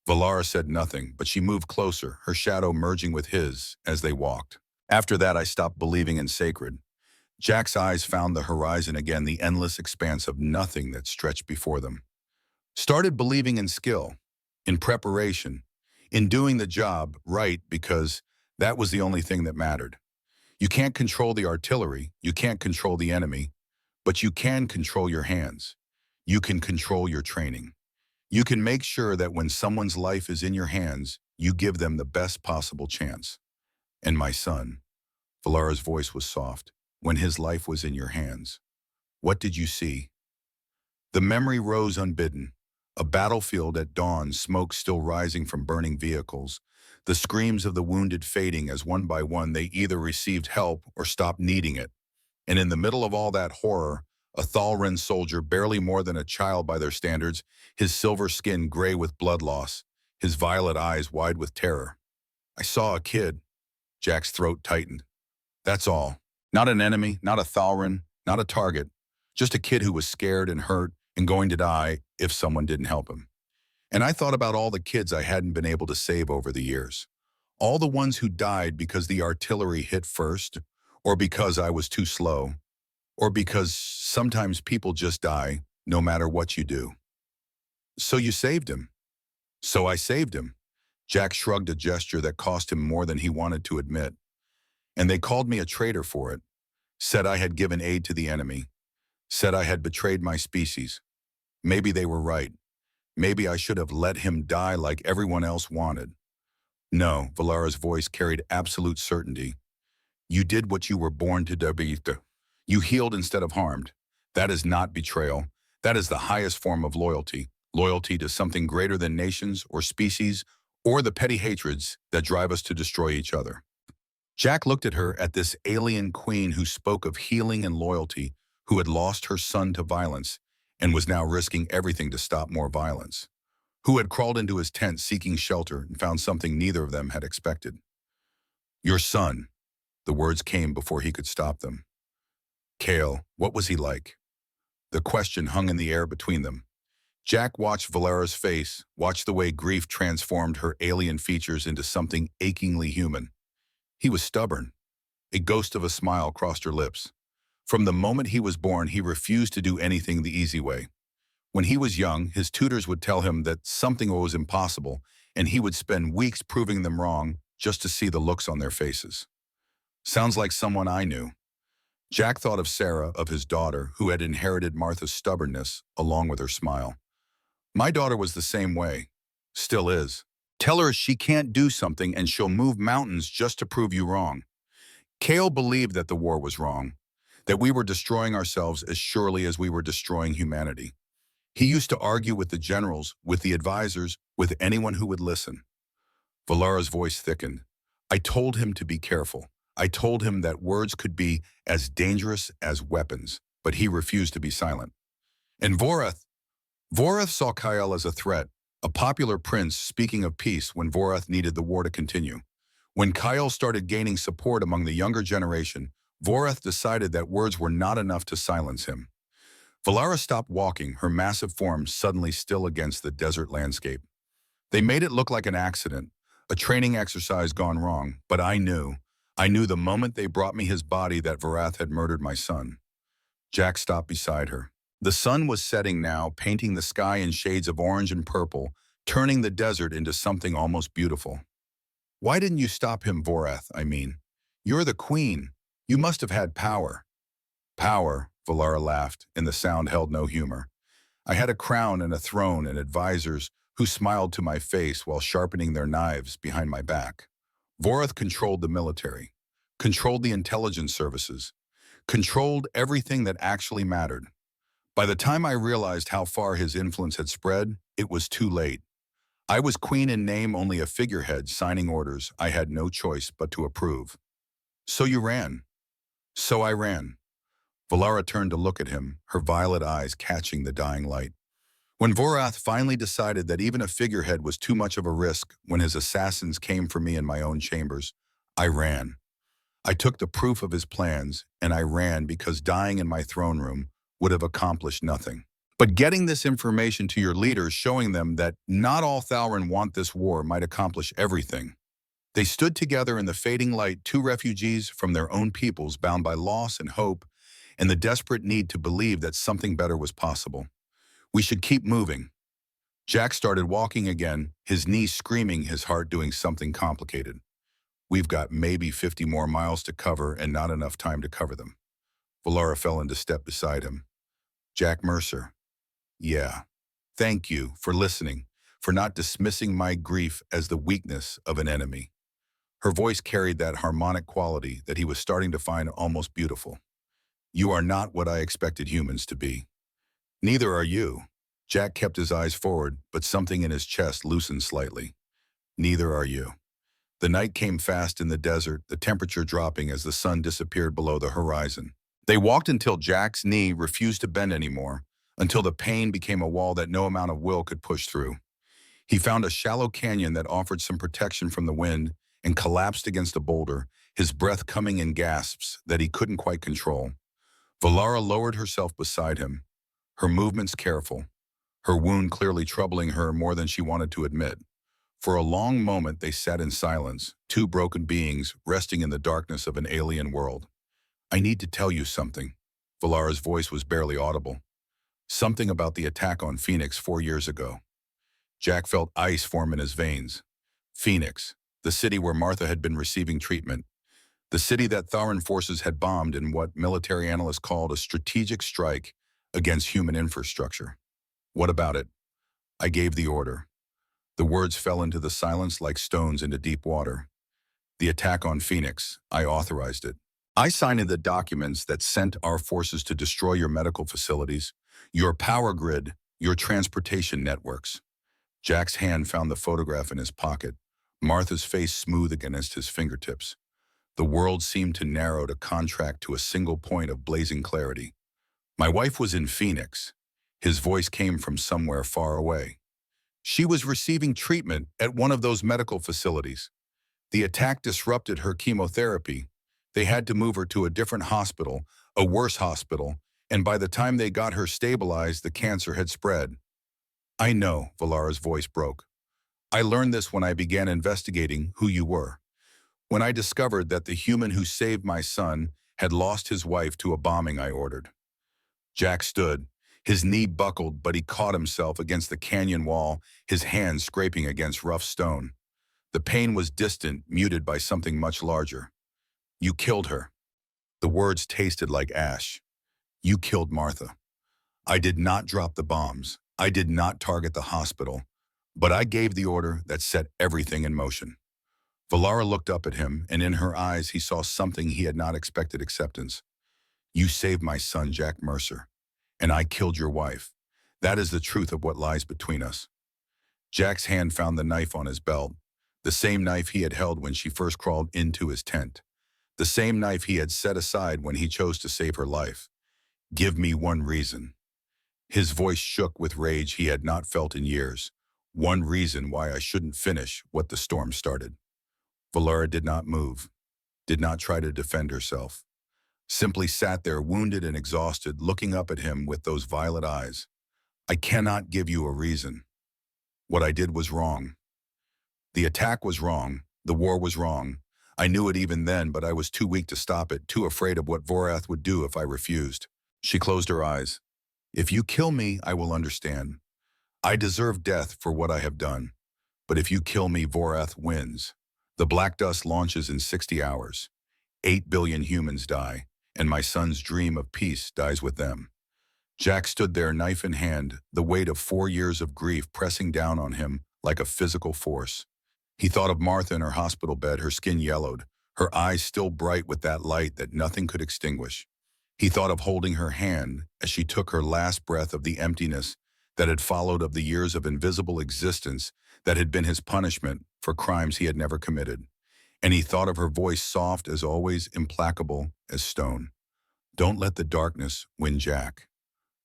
Valara said nothing, but she moved closer, her shadow merging with his as they walked. After that, I stopped believing in sacred. Jack's eyes found the horizon again, the endless expanse of nothing that stretched before them. Started believing in skill, in preparation, in doing the job right because that was the only thing that mattered. You can't control the artillery, you can't control the enemy, but you can control your hands. You can control your training. You can make sure that when someone's life is in your hands, you give them the best possible chance. And my son, Valara's voice was soft, when his life was in your hands. What did you see? The memory rose unbidden. A battlefield at dawn, smoke still rising from burning vehicles, the screams of the wounded fading as one by one they either received help or stopped needing it. And in the middle of all that horror, A Thalren soldier, barely more than a child by their standards, his silver skin gray with blood loss, his violet eyes wide with terror. I saw a kid. Jack's throat tightened. That's all. Not an enemy, not a Thalren, not a target. Just a kid who was scared and hurt and going to die if someone didn't help him. And I thought about all the kids I hadn't been able to save over the years. All the ones who died because the artillery hit first, or because I was too slow, or because sometimes people just die no matter what you do. So you saved him. So I saved him. Jack shrugged, a gesture that cost him more than he wanted to admit. And they called me a traitor for it, said I had given aid to the enemy, said I had betrayed my species. Maybe they were right. Maybe I should have let him die like everyone else wanted. No, Valara's voice carried absolute certainty. You did what you were born to do. You healed instead of harmed. That is not betrayal. That is the highest form of loyalty. Loyalty to something greater than nations or species or the petty hatreds that drive us to destroy each other. Jack looked at her, at this alien queen who spoke of healing and loyalty, who had lost her son to violence and was now risking everything to stop more violence, who had crawled into his tent seeking shelter and found something neither of them had expected. Your son. The words came before he could stop them. Kale, what was he like? The question hung in the air between them. Jack watched Valara's face, watched the way grief transformed her alien features into something achingly human. He was stubborn. A ghost of a smile crossed her lips. From the moment he was born, he refused to do anything the easy way. When he was young, his tutors would tell him that something was impossible, and he would spend weeks proving them wrong just to see the looks on their faces. Sounds like someone I knew. Jack thought of Sarah, of his daughter, who had inherited Martha's stubbornness along with her smile. My daughter was the same way. Still is. Tell her she can't do something and she'll move mountains just to prove you wrong. Kale believed that the war was wrong, that we were destroying ourselves as surely as we were destroying humanity. He used to argue with the generals, with the advisors, with anyone who would listen. Valara's voice thickened. I told him to be careful. I told him that words could be as dangerous as weapons, but he refused to be silent. And Vorath saw Kyle as a threat, a popular prince speaking of peace when Vorath needed the war to continue. When Kyle started gaining support among the younger generation, Vorath decided that words were not enough to silence him. Valara stopped walking, her massive form suddenly still against the desert landscape. They made it look like an accident, a training exercise gone wrong, but I knew the moment they brought me his body that Vorath had murdered my son. Jack stopped beside her. The sun was setting now, painting the sky in shades of orange and purple, turning the desert into something almost beautiful. Why didn't you stop him, Vorath, I mean? You're the queen. You must have had power. Power, Valara laughed, and the sound held no humor. I had a crown and a throne and advisors who smiled to my face while sharpening their knives behind my back. Vorath controlled the military, controlled the intelligence services, controlled everything that actually mattered. By the time I realized how far his influence had spread, it was too late. I was queen in name, only a figurehead signing orders I had no choice but to approve. So you ran. So I ran. Valara turned to look at him, her violet eyes catching the dying light. When Vorath finally decided that even a figurehead was too much of a risk when his assassins came for me in my own chambers, I ran. I took the proof of his plans, and I ran because dying in my throne room would have accomplished nothing. But getting this information to your leaders, showing them that not all Thalren want this war, might accomplish everything. They stood together in the fading light, two refugees from their own peoples bound by loss and hope and the desperate need to believe that something better was possible. We should keep moving. Jack started walking again, his knees screaming, his heart doing something complicated. We've got maybe 50 more miles to cover and not enough time to cover them. Valara fell into step beside him. Jack Mercer. Yeah. Thank you for listening, for not dismissing my grief as the weakness of an enemy. Her voice carried that harmonic quality that he was starting to find almost beautiful. You are not what I expected humans to be. Neither are you. Jack kept his eyes forward, but something in his chest loosened slightly. Neither are you. The night came fast in the desert, the temperature dropping as the sun disappeared below the horizon. They walked until Jack's knee refused to bend anymore, until the pain became a wall that no amount of will could push through. He found a shallow canyon that offered some protection from the wind and collapsed against a boulder, his breath coming in gasps that he couldn't quite control. Valara lowered herself beside him, her movements careful, her wound clearly troubling her more than she wanted to admit. For a long moment they sat in silence, two broken beings resting in the darkness of an alien world. "I need to tell you something." Valara's voice was barely audible. "Something about the attack on Phoenix 4 years ago." Jack felt ice form in his veins. Phoenix, the city where Martha had been receiving treatment. The city that Tharan forces had bombed in what military analysts called a strategic strike against human infrastructure. "What about it?" "I gave the order." The words fell into the silence like stones into deep water. "The attack on Phoenix, I authorized it. I signed the documents that sent our forces to destroy your medical facilities, your power grid, your transportation networks." Jack's hand found the photograph in his pocket, Martha's face smooth against his fingertips. The world seemed to narrow to contract to a single point of blazing clarity. "My wife was in Phoenix." His voice came from somewhere far away. "She was receiving treatment at one of those medical facilities. The attack disrupted her chemotherapy. They had to move her to a different hospital, a worse hospital, and by the time they got her stabilized, the cancer had spread." "I know," Valara's voice broke. "I learned this when I began investigating who you were. When I discovered that the human who saved my son had lost his wife to a bombing I ordered." Jack stood. His knee buckled, but he caught himself against the canyon wall, his hands scraping against rough stone. The pain was distant, muted by something much larger. "You killed her." The words tasted like ash. "You killed Martha. I did not drop the bombs. I did not target the hospital. But I gave the order that set everything in motion." Valara looked up at him, and in her eyes he saw something he had not expected: acceptance. "You saved my son, Jack Mercer, and I killed your wife. That is the truth of what lies between us." Jack's hand found the knife on his belt, the same knife he had held when she first crawled into his tent, the same knife he had set aside when he chose to save her life. "Give me one reason." His voice shook with rage he had not felt in years. "One reason why I shouldn't finish what the storm started." Valara did not move, did not try to defend herself. Simply sat there, wounded and exhausted, looking up at him with those violet eyes. "I cannot give you a reason. What I did was wrong. The attack was wrong. The war was wrong. I knew it even then, but I was too weak to stop it, too afraid of what Vorath would do if I refused." She closed her eyes. "If you kill me, I will understand. I deserve death for what I have done. But if you kill me, Vorath wins. The black dust launches in 60 hours. 8 billion humans die, and my son's dream of peace dies with them." Jack stood there, knife in hand, the weight of 4 years of grief pressing down on him like a physical force. He thought of Martha in her hospital bed, her skin yellowed, her eyes still bright with that light that nothing could extinguish. He thought of holding her hand as she took her last breath of the emptiness that had followed, of the years of invisible existence that had been his punishment for crimes he had never committed. And he thought of her voice, soft as always, implacable as stone. "Don't let the darkness win, Jack.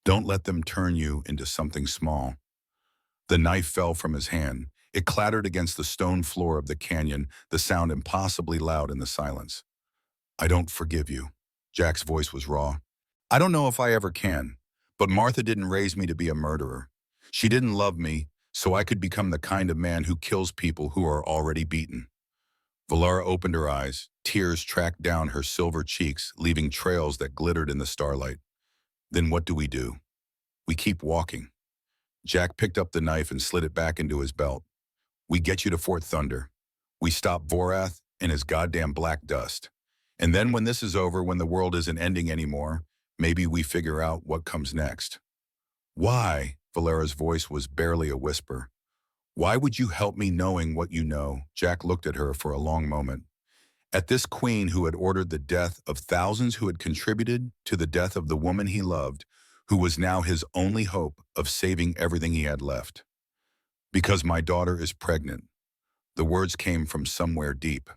Don't let them turn you into something small." The knife fell from his hand. It clattered against the stone floor of the canyon, the sound impossibly loud in the silence. "I don't forgive you." Jack's voice was raw. "I don't know if I ever can. But Martha didn't raise me to be a murderer. She didn't love me, so I could become the kind of man who kills people who are already beaten." Valara opened her eyes. Tears tracked down her silver cheeks, leaving trails that glittered in the starlight. "Then what do? We keep walking." Jack picked up the knife and slid it back into his belt. "We get you to Fort Thunder. We stop Vorath and his goddamn black dust. And then when this is over, when the world isn't ending anymore, maybe we figure out what comes next." "Why?" Valera's voice was barely a whisper. "Why would you help me knowing what you know?" Jack looked at her for a long moment. At this queen who had ordered the death of thousands, who had contributed to the death of the woman he loved, who was now his only hope of saving everything he had left. "Because my daughter is pregnant." The words came from somewhere deep.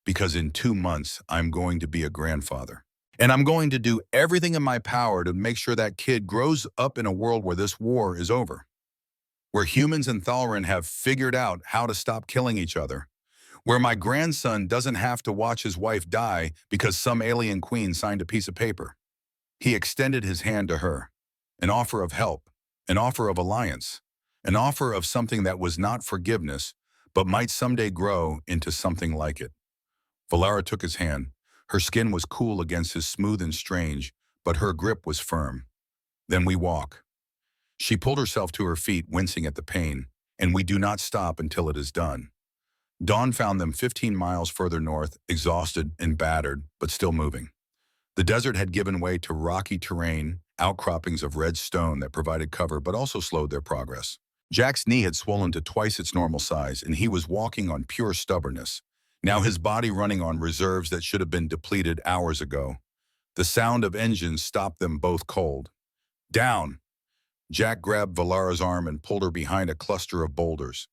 "Because in 2 months, I'm going to be a grandfather." And I'm going to do everything in my power to make sure that kid grows up in a world where this war is over, where humans and Thalrin have figured out how to stop killing each other, where my grandson doesn't have to watch his wife die because some alien queen signed a piece of paper." He extended his hand to her, an offer of help, an offer of alliance, an offer of something that was not forgiveness, but might someday grow into something like it. Valara took his hand. Her skin was cool against his, smooth and strange, but her grip was firm. "Then we walk." She pulled herself to her feet, wincing at the pain, "and we do not stop until it is done." Dawn found them 15 miles further north, exhausted and battered, but still moving. The desert had given way to rocky terrain, outcroppings of red stone that provided cover but also slowed their progress. Jack's knee had swollen to twice its normal size, and he was walking on pure stubbornness, now his body running on reserves that should have been depleted hours ago. The sound of engines stopped them both cold. "Down!" Jack grabbed Valara's arm and pulled her behind a cluster of boulders.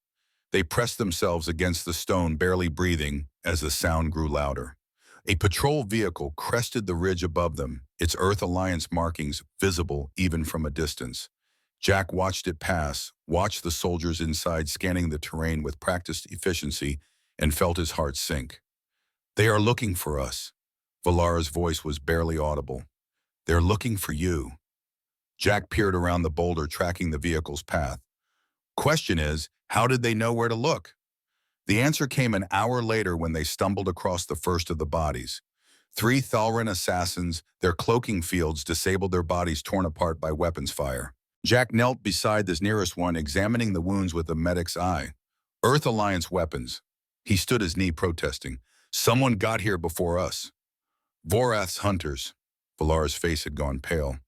They pressed themselves against the stone, barely breathing, as the sound grew louder. A patrol vehicle crested the ridge above them, its Earth Alliance markings visible even from a distance. Jack watched it pass, watched the soldiers inside scanning the terrain with practiced efficiency, and felt his heart sink. "They are looking for us." Valara's voice was barely audible. "They're looking for you." Jack peered around the boulder, tracking the vehicle's path. Question is, how did they know where to look? The answer came an hour later when they stumbled across the first of the bodies. 3 Thalrin assassins, their cloaking fields disabled, their bodies torn apart by weapons fire. Jack knelt beside this nearest one, examining the wounds with a medic's eye. Earth Alliance weapons. He stood his knee, protesting. "Someone got here before us." "Vorath's hunters." Valara's face had gone pale.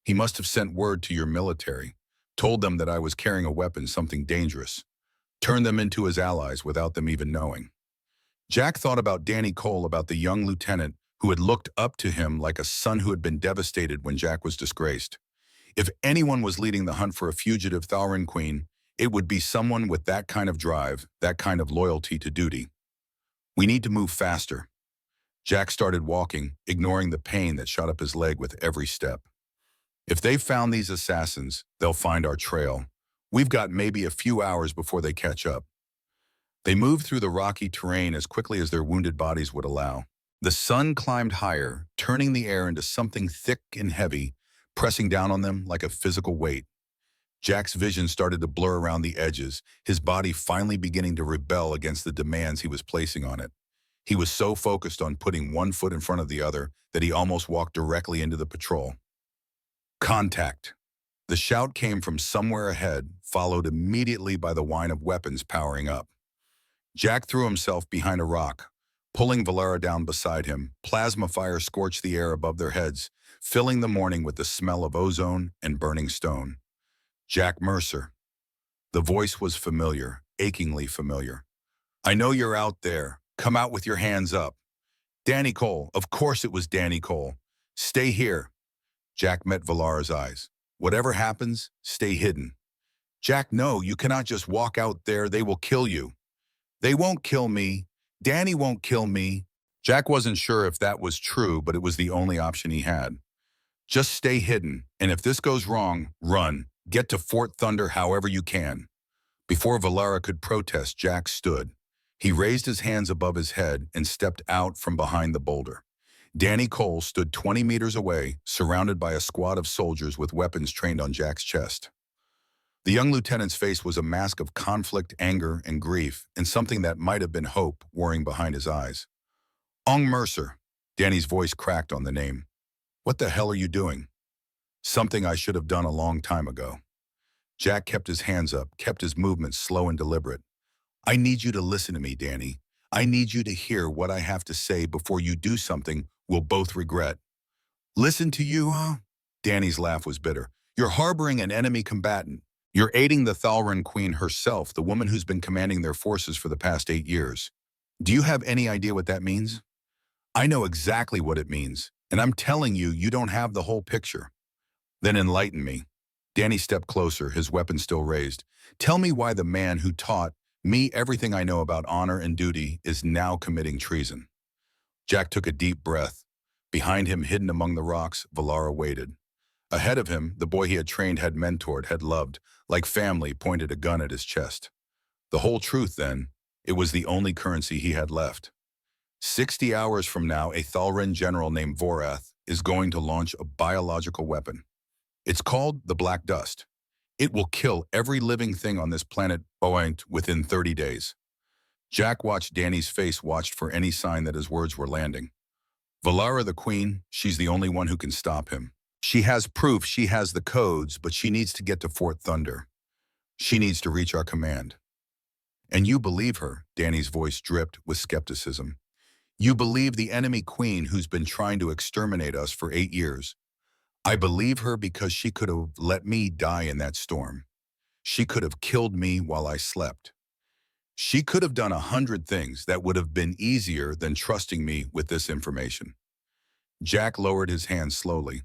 "He must have sent word to your military, told them that I was carrying a weapon, something dangerous. Turned them into his allies without them even knowing." Jack thought about Danny Cole, about the young lieutenant who had looked up to him like a son who had been devastated when Jack was disgraced. If anyone was leading the hunt for a fugitive Thalrin queen, it would be someone with that kind of drive, that kind of loyalty to duty. "We need to move faster." Jack started walking, ignoring the pain that shot up his leg with every step. "If they found these assassins, they'll find our trail. We've got maybe a few hours before they catch up." They moved through the rocky terrain as quickly as their wounded bodies would allow. The sun climbed higher, turning the air into something thick and heavy, pressing down on them like a physical weight. Jack's vision started to blur around the edges, his body finally beginning to rebel against the demands he was placing on it. He was so focused on putting one foot in front of the other that he almost walked directly into the patrol. "Contact." The shout came from somewhere ahead, followed immediately by the whine of weapons powering up. Jack threw himself behind a rock, pulling Valara down beside him. Plasma fire scorched the air above their heads, filling the morning with the smell of ozone and burning stone. "Jack Mercer." The voice was familiar, achingly familiar. "I know you're out there. Come out with your hands up." "Danny Cole." Of course it was Danny Cole. "Stay here." Jack met Valara's eyes. "Whatever happens, stay hidden." "Jack, no, you cannot just walk out there. They will kill you." "They won't kill me. Danny won't kill me." Jack wasn't sure if that was true, but it was the only option he had. "Just stay hidden, and if this goes wrong, run. Get to Fort Thunder however you can." Before Valara could protest, Jack stood. He raised his hands above his head and stepped out from behind the boulder. Danny Cole stood 20 meters away, surrounded by a squad of soldiers with weapons trained on Jack's chest. The young lieutenant's face was a mask of conflict, anger, and grief, and something that might have been hope warring behind his eyes. "Ong Mercer." Danny's voice cracked on the name. "What the hell are you doing?" "Something I should have done a long time ago." Jack kept his hands up, kept his movements slow and deliberate. "I need you to listen to me, Danny. I need you to hear what I have to say before you do something we'll both regret." "Listen to you, huh?" Danny's laugh was bitter. "You're harboring an enemy combatant. You're aiding the Thalrin Queen herself, the woman who's been commanding their forces for the past 8 years. Do you have any idea what that means?" "I know exactly what it means, and I'm telling you, you don't have the whole picture." "Then enlighten me." Danny stepped closer, his weapon still raised. "Tell me why the man who taught me everything I know about honor and duty is now committing treason." Jack took a deep breath. Behind him, hidden among the rocks, Valara waited. Ahead of him, the boy he had trained, had mentored, had loved, like family, pointed a gun at his chest. The whole truth, then, it was the only currency he had left. 60 hours from now, a Thalren general named Vorath is going to launch a biological weapon. It's called the Black Dust. It will kill every living thing on this planet within 30 days. Jack watched Danny's face, watched for any sign that his words were landing. Valara the Queen, she's the only one who can stop him. She has proof, she has the codes, but she needs to get to Fort Thunder. She needs to reach our command. And you believe her, Danny's voice dripped with skepticism. You believe the enemy queen who's been trying to exterminate us for 8 years. I believe her because she could have let me die in that storm. She could have killed me while I slept. She could have done 100 things that would have been easier than trusting me with this information. Jack lowered his hand slowly.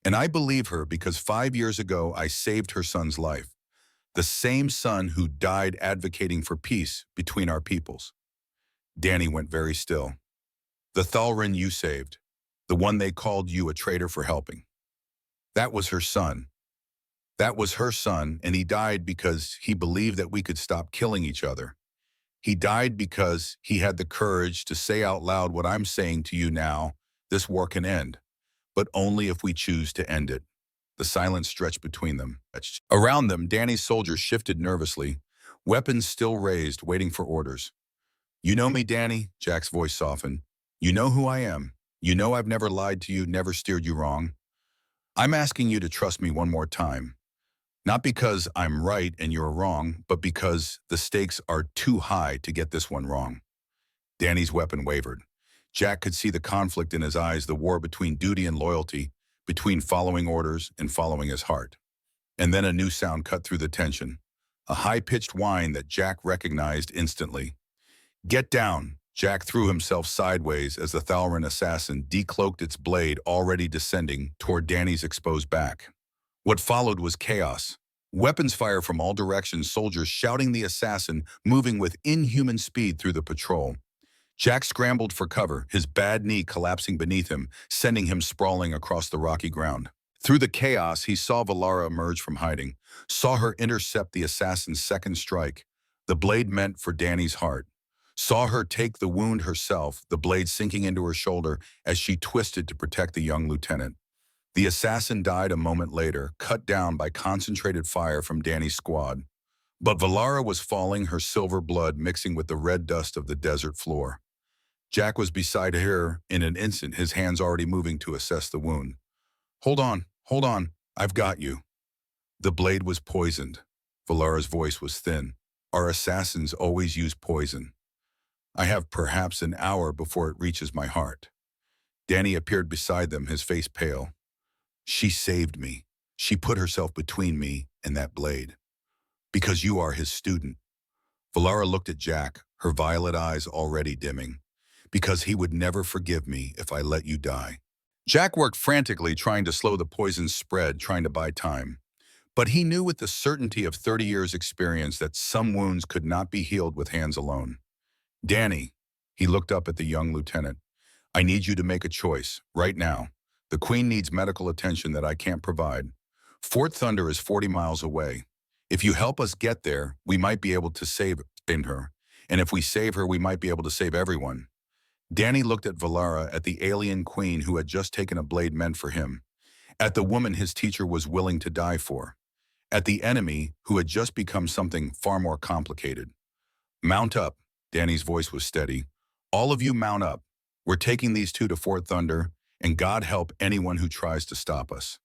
And I believe her because 5 years ago I saved her son's life. The same son who died advocating for peace between our peoples. Danny went very still. The Thalren you saved, the one they called you a traitor for helping. That was her son. That was her son, and he died because he believed that we could stop killing each other. He died because he had the courage to say out loud what I'm saying to you now. This war can end, but only if we choose to end it. The silence stretched between them. Around them, Danny's soldiers shifted nervously, weapons still raised, waiting for orders. You know me, Danny? Jack's voice softened. You know who I am. You know I've never lied to you, never steered you wrong. I'm asking you to trust me one more time. Not because I'm right and you're wrong, but because the stakes are too high to get this one wrong. Danny's weapon wavered. Jack could see the conflict in his eyes, the war between duty and loyalty, between following orders and following his heart. And then a new sound cut through the tension, a high-pitched whine that Jack recognized instantly. Get down! Jack threw himself sideways as the Thalren assassin decloaked its blade, already descending toward Danny's exposed back. What followed was chaos. Weapons fire from all directions, soldiers shouting, the assassin moving with inhuman speed through the patrol. Jack scrambled for cover, his bad knee collapsing beneath him, sending him sprawling across the rocky ground. Through the chaos, he saw Valara emerge from hiding, saw her intercept the assassin's second strike, the blade meant for Danny's heart. Saw her take the wound herself, the blade sinking into her shoulder as she twisted to protect the young lieutenant. The assassin died a moment later, cut down by concentrated fire from Danny's squad. But Valara was falling, her silver blood mixing with the red dust of the desert floor. Jack was beside her in an instant, his hands already moving to assess the wound. Hold on, I've got you. The blade was poisoned. Valara's voice was thin. Our assassins always use poison. I have perhaps an hour before it reaches my heart. Danny appeared beside them, his face pale. She saved me. She put herself between me and that blade. Because you are his student. Valara looked at Jack, her violet eyes already dimming. Because he would never forgive me if I let you die. Jack worked frantically trying to slow the poison's spread, trying to buy time. But he knew with the certainty of 30 years' experience that some wounds could not be healed with hands alone. Danny, he looked up at the young lieutenant. I need you to make a choice, right now. The Queen needs medical attention that I can't provide. Fort Thunder is 40 miles away. If you help us get there, we might be able to save her. And if we save her, we might be able to save everyone. Danny looked at Valara, at the alien queen who had just taken a blade meant for him, at the woman his teacher was willing to die for, at the enemy who had just become something far more complicated. Mount up, Danny's voice was steady. All of you mount up. We're taking these two to Fort Thunder, and God help anyone who tries to stop us.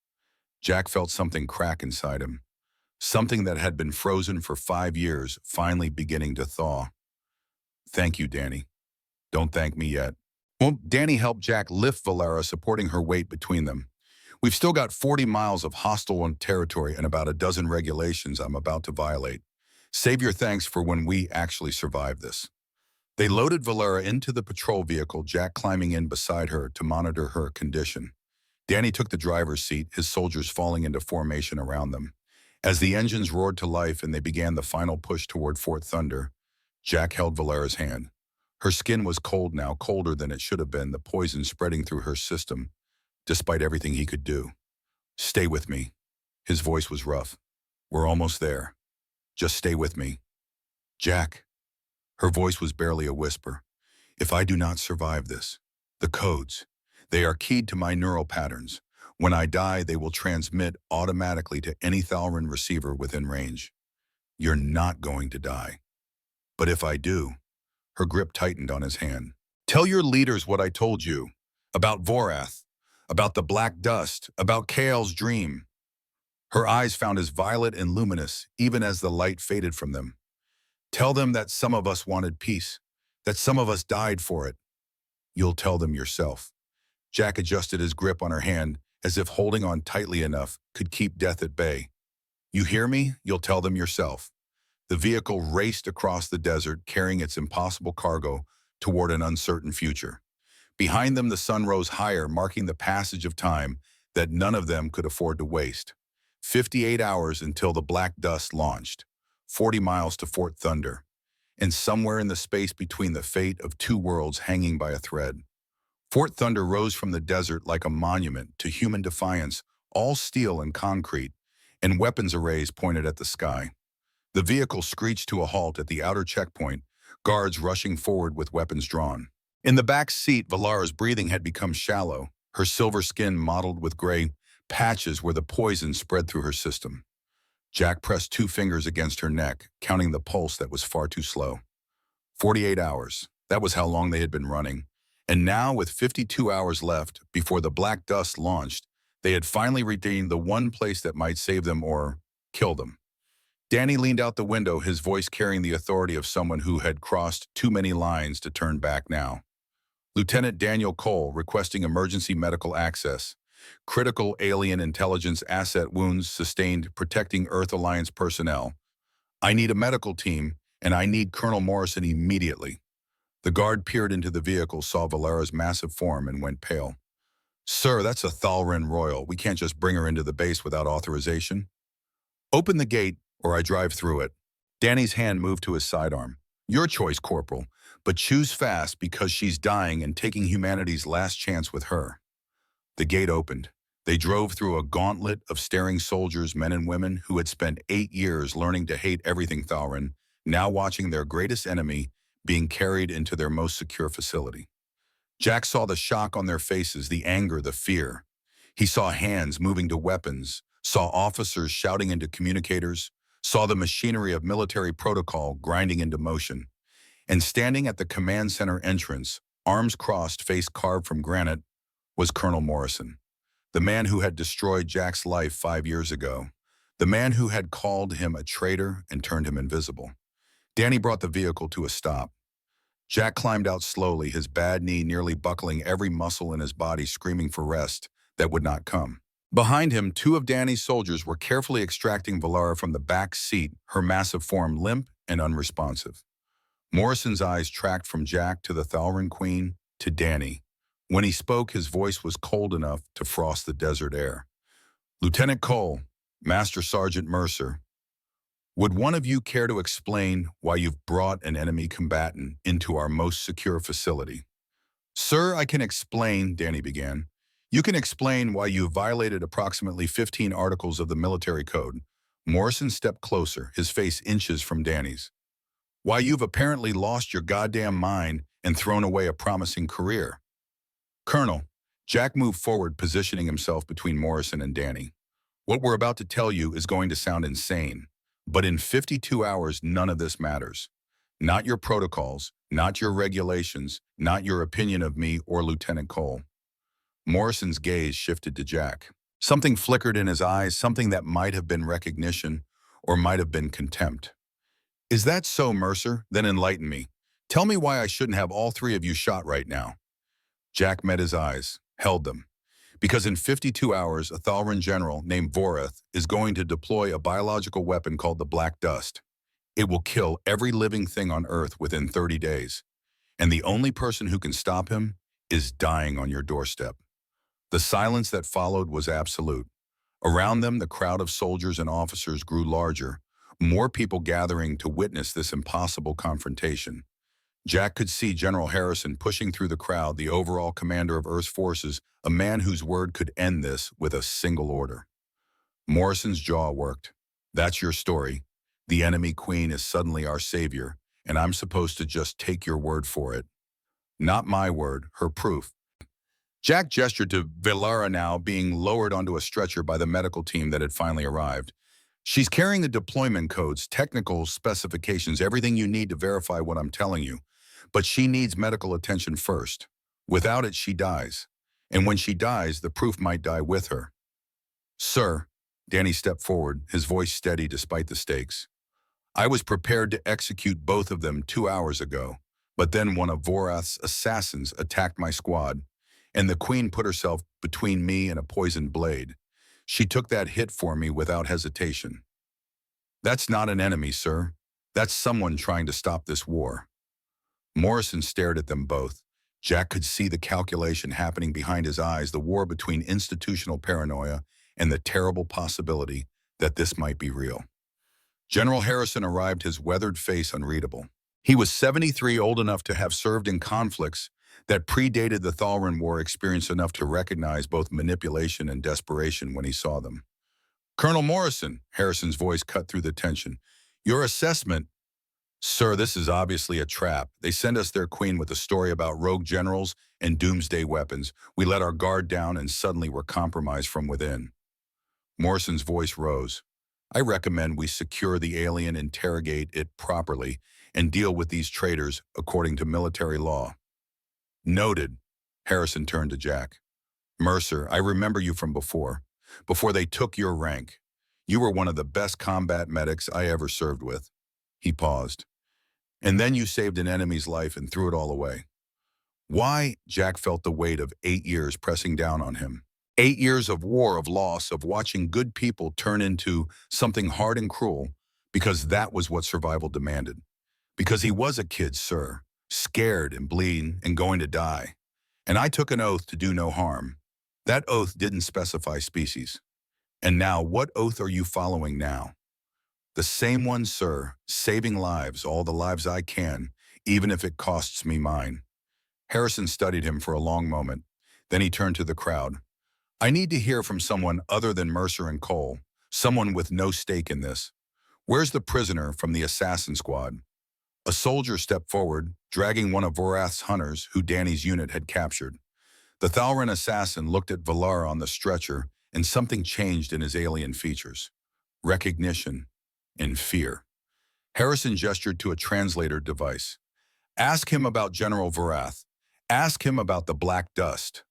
Jack felt something crack inside him, something that had been frozen for 5 years, finally beginning to thaw. Thank you, Danny. Don't thank me yet. Well, Danny helped Jack lift Valara, supporting her weight between them. We've still got 40 miles of hostile territory and about a dozen regulations I'm about to violate. Save your thanks for when we actually survive this. They loaded Valara into the patrol vehicle, Jack climbing in beside her to monitor her condition. Danny took the driver's seat, his soldiers falling into formation around them. As the engines roared to life and they began the final push toward Fort Thunder, Jack held Valara's hand. Her skin was cold now, colder than it should have been, the poison spreading through her system, despite everything he could do. Stay with me. His voice was rough. We're almost there. Just stay with me. Jack. Her voice was barely a whisper. If I do not survive this, the codes, they are keyed to my neural patterns. When I die, they will transmit automatically to any Thalrin receiver within range. You're not going to die. But if I do, her grip tightened on his hand. Tell your leaders what I told you. About Vorath, about the black dust, about Kael's dream. Her eyes found as violet and luminous, even as the light faded from them. Tell them that some of us wanted peace, that some of us died for it. You'll tell them yourself. Jack adjusted his grip on her hand, as if holding on tightly enough could keep death at bay. You hear me? You'll tell them yourself. The vehicle raced across the desert, carrying its impossible cargo toward an uncertain future. Behind them, the sun rose higher, marking the passage of time that none of them could afford to waste. 58 hours until the black dust launched, 40 miles to Fort Thunder, and somewhere in the space between the fate of two worlds hanging by a thread. Fort Thunder rose from the desert like a monument to human defiance, all steel and concrete, and weapons arrays pointed at the sky. The vehicle screeched to a halt at the outer checkpoint, guards rushing forward with weapons drawn. In the back seat, Valara's breathing had become shallow, her silver skin mottled with gray patches where the poison spread through her system. Jack pressed 2 fingers against her neck, counting the pulse that was far too slow. 48 hours. That was how long they had been running. And now, with 52 hours left before the black dust launched, they had finally regained the one place that might save them or kill them. Danny leaned out the window, his voice carrying the authority of someone who had crossed too many lines to turn back now. Lieutenant Daniel Cole, requesting emergency medical access. Critical alien intelligence asset wounds sustained protecting Earth Alliance personnel. I need a medical team, and I need Colonel Morrison immediately. The guard peered into the vehicle, saw Valera's massive form, and went pale. Sir, that's a Thalrin Royal. We can't just bring her into the base without authorization. Open the gate, or I drive through it. Danny's hand moved to his sidearm. Your choice, Corporal, but choose fast because she's dying and taking humanity's last chance with her. The gate opened. They drove through a gauntlet of staring soldiers, men and women, who had spent 8 years learning to hate everything Thalrin, now watching their greatest enemy being carried into their most secure facility. Jack saw the shock on their faces, the anger, the fear. He saw hands moving to weapons, saw officers shouting into communicators, saw the machinery of military protocol grinding into motion. And standing at the command center entrance, arms crossed, face carved from granite, was Colonel Morrison, the man who had destroyed Jack's life 5 years ago, the man who had called him a traitor and turned him invisible. Danny brought the vehicle to a stop. Jack climbed out slowly, his bad knee nearly buckling, every muscle in his body screaming for rest that would not come. Behind him, 2 of Danny's soldiers were carefully extracting Valara from the back seat, her massive form limp and unresponsive. Morrison's eyes tracked from Jack to the Thalrin Queen to Danny. When he spoke, his voice was cold enough to frost the desert air. Lieutenant Cole, Master Sergeant Mercer, would one of you care to explain why you've brought an enemy combatant into our most secure facility? Sir, I can explain, Danny began. You can explain why you violated approximately 15 articles of the military code. Morrison stepped closer, his face inches from Danny's. Why you've apparently lost your goddamn mind and thrown away a promising career. Colonel, Jack moved forward, positioning himself between Morrison and Danny. What we're about to tell you is going to sound insane, but in 52 hours, none of this matters. Not your protocols, not your regulations, not your opinion of me or Lieutenant Cole. Morrison's gaze shifted to Jack. Something flickered in his eyes, something that might have been recognition or might have been contempt. Is that so, Mercer? Then enlighten me. Tell me why I shouldn't have all 3 of you shot right now. Jack met his eyes, held them. Because in 52 hours, a Thalrin general named Vorath is going to deploy a biological weapon called the Black Dust. It will kill every living thing on Earth within 30 days. And the only person who can stop him is dying on your doorstep. The silence that followed was absolute. Around them, the crowd of soldiers and officers grew larger, more people gathering to witness this impossible confrontation. Jack could see General Harrison pushing through the crowd, the overall commander of Earth's forces, a man whose word could end this with a single order. Morrison's jaw worked. That's your story. The enemy queen is suddenly our savior, and I'm supposed to just take your word for it. Not my word, her proof. Jack gestured to Velara now being lowered onto a stretcher by the medical team that had finally arrived. She's carrying the deployment codes, technical specifications, everything you need to verify what I'm telling you. But she needs medical attention first. Without it, she dies. And when she dies, the proof might die with her. Sir, Danny stepped forward, his voice steady despite the stakes. I was prepared to execute both of them 2 hours ago, but then one of Vorath's assassins attacked my squad, and the queen put herself between me and a poisoned blade. She took that hit for me without hesitation. That's not an enemy, sir. That's someone trying to stop this war. Morrison stared at them both. Jack could see the calculation happening behind his eyes, the war between institutional paranoia and the terrible possibility that this might be real. General Harrison arrived, his weathered face unreadable. He was 73, old enough to have served in conflicts that predated the Thalran War, experienced enough to recognize both manipulation and desperation when he saw them. Colonel Morrison, Harrison's voice cut through the tension. Your assessment. Sir, this is obviously a trap. They send us their queen with a story about rogue generals and doomsday weapons. We let our guard down and suddenly we're compromised from within. Morrison's voice rose. I recommend we secure the alien, interrogate it properly, and deal with these traitors according to military law. Noted. Harrison turned to Jack. Mercer, I remember you from before they took your rank. You were one of the best combat medics I ever served with. He paused. And then you saved an enemy's life and threw it all away. Why? Jack felt the weight of 8 years pressing down on him. 8 years of war, of loss, of watching good people turn into something hard and cruel, because that was what survival demanded. Because he was a kid, sir, scared and bleeding and going to die. And I took an oath to do no harm. That oath didn't specify species. And now, what oath are you following now? The same one, sir, saving lives, all the lives I can, even if it costs me mine. Harrison studied him for a long moment. Then he turned to the crowd. I need to hear from someone other than Mercer and Cole, someone with no stake in this. Where's the prisoner from the assassin squad? A soldier stepped forward, dragging one of Vorath's hunters who Danny's unit had captured. The Thalran assassin looked at Velara on the stretcher, and something changed in his alien features. Recognition and fear. Harrison gestured to a translator device. Ask him about General Vorath. Ask him about the black dust.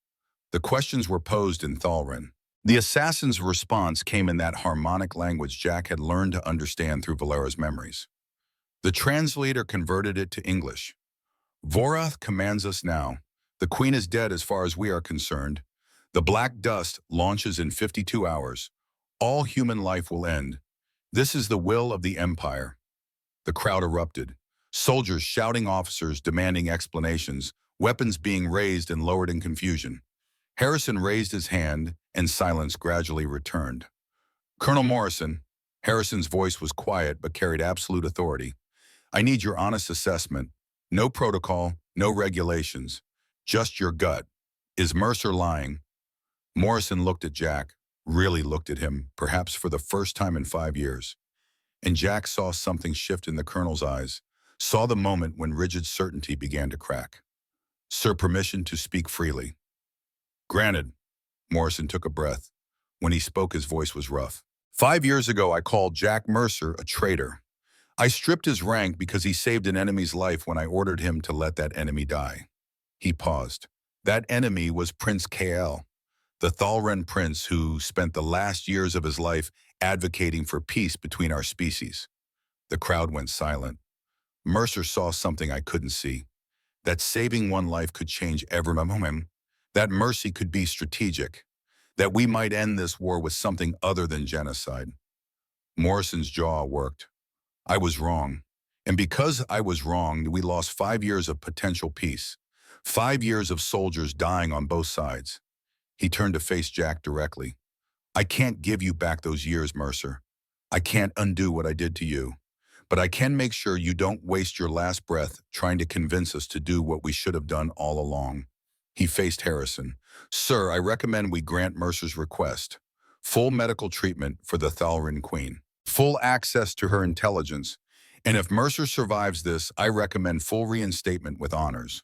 The questions were posed in Thalran. The assassin's response came in that harmonic language Jack had learned to understand through Valera's memories. The translator converted it to English. Vorath commands us now. The queen is dead as far as we are concerned. The black dust launches in 52 hours. All human life will end. This is the will of the Empire. The crowd erupted. Soldiers shouting, officers demanding explanations, weapons being raised and lowered in confusion. Harrison raised his hand, and silence gradually returned. Colonel Morrison, Harrison's voice was quiet but carried absolute authority. I need your honest assessment. No protocol, no regulations. Just your gut. Is Mercer lying? Morrison looked at Jack, really looked at him, perhaps for the first time in 5 years. And Jack saw something shift in the colonel's eyes, saw the moment when rigid certainty began to crack. Sir, permission to speak freely. Granted. Morrison took a breath. When he spoke, his voice was rough. 5 years ago, I called Jack Mercer a traitor. I stripped his rank because he saved an enemy's life when I ordered him to let that enemy die. He paused. That enemy was Prince Kael, the Thalran prince who spent the last years of his life advocating for peace between our species. The crowd went silent. Mercer saw something I couldn't see. That saving one life could change every moment. That mercy could be strategic. That we might end this war with something other than genocide. Morrison's jaw worked. I was wrong. And because I was wrong, we lost 5 years of potential peace. 5 years of soldiers dying on both sides. He turned to face Jack directly. I can't give you back those years, Mercer. I can't undo what I did to you. but I can make sure you don't waste your last breath trying to convince us to do what we should have done all along." He faced Harrison. "Sir, I recommend we grant Mercer's request. Full medical treatment for the Thalrin Queen. Full access to her intelligence. And if Mercer survives this, I recommend full reinstatement with honors."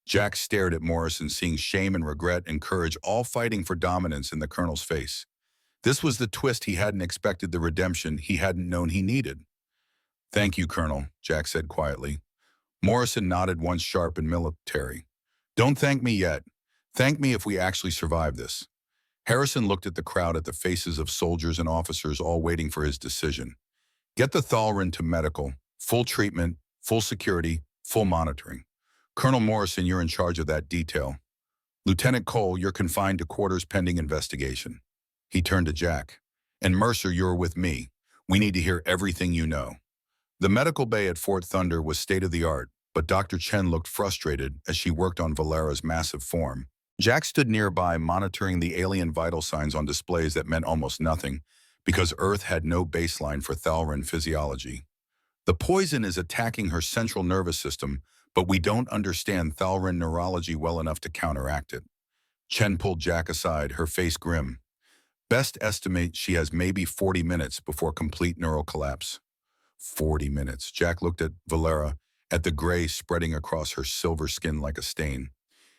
Jack stared at Morrison, seeing shame and regret and courage all fighting for dominance in the Colonel's face. This was the twist he hadn't expected, the redemption he hadn't known he needed. "Thank you, Colonel," Jack said quietly. Morrison nodded once, sharp and military. "Don't thank me yet. Thank me if we actually survive this." Harrison looked at the crowd, at the faces of soldiers and officers all waiting for his decision. "Get the Thalrin to medical. Full treatment, full security, full monitoring. Colonel Morrison, you're in charge of that detail. Lieutenant Cole, you're confined to quarters pending investigation." He turned to Jack. "And Mercer, you're with me. We need to hear everything you know." The medical bay at Fort Thunder was state-of-the-art, but Dr. Chen looked frustrated as she worked on Valera's massive form. Jack stood nearby, monitoring the alien vital signs on displays that meant almost nothing, because Earth had no baseline for Thalrin physiology. "The poison is attacking her central nervous system, but we don't understand Thalrin neurology well enough to counteract it." Chen pulled Jack aside, her face grim. "Best estimate she has maybe 40 minutes before complete neural collapse." 40 minutes. Jack looked at Valera, at the gray spreading across her silver skin like a stain.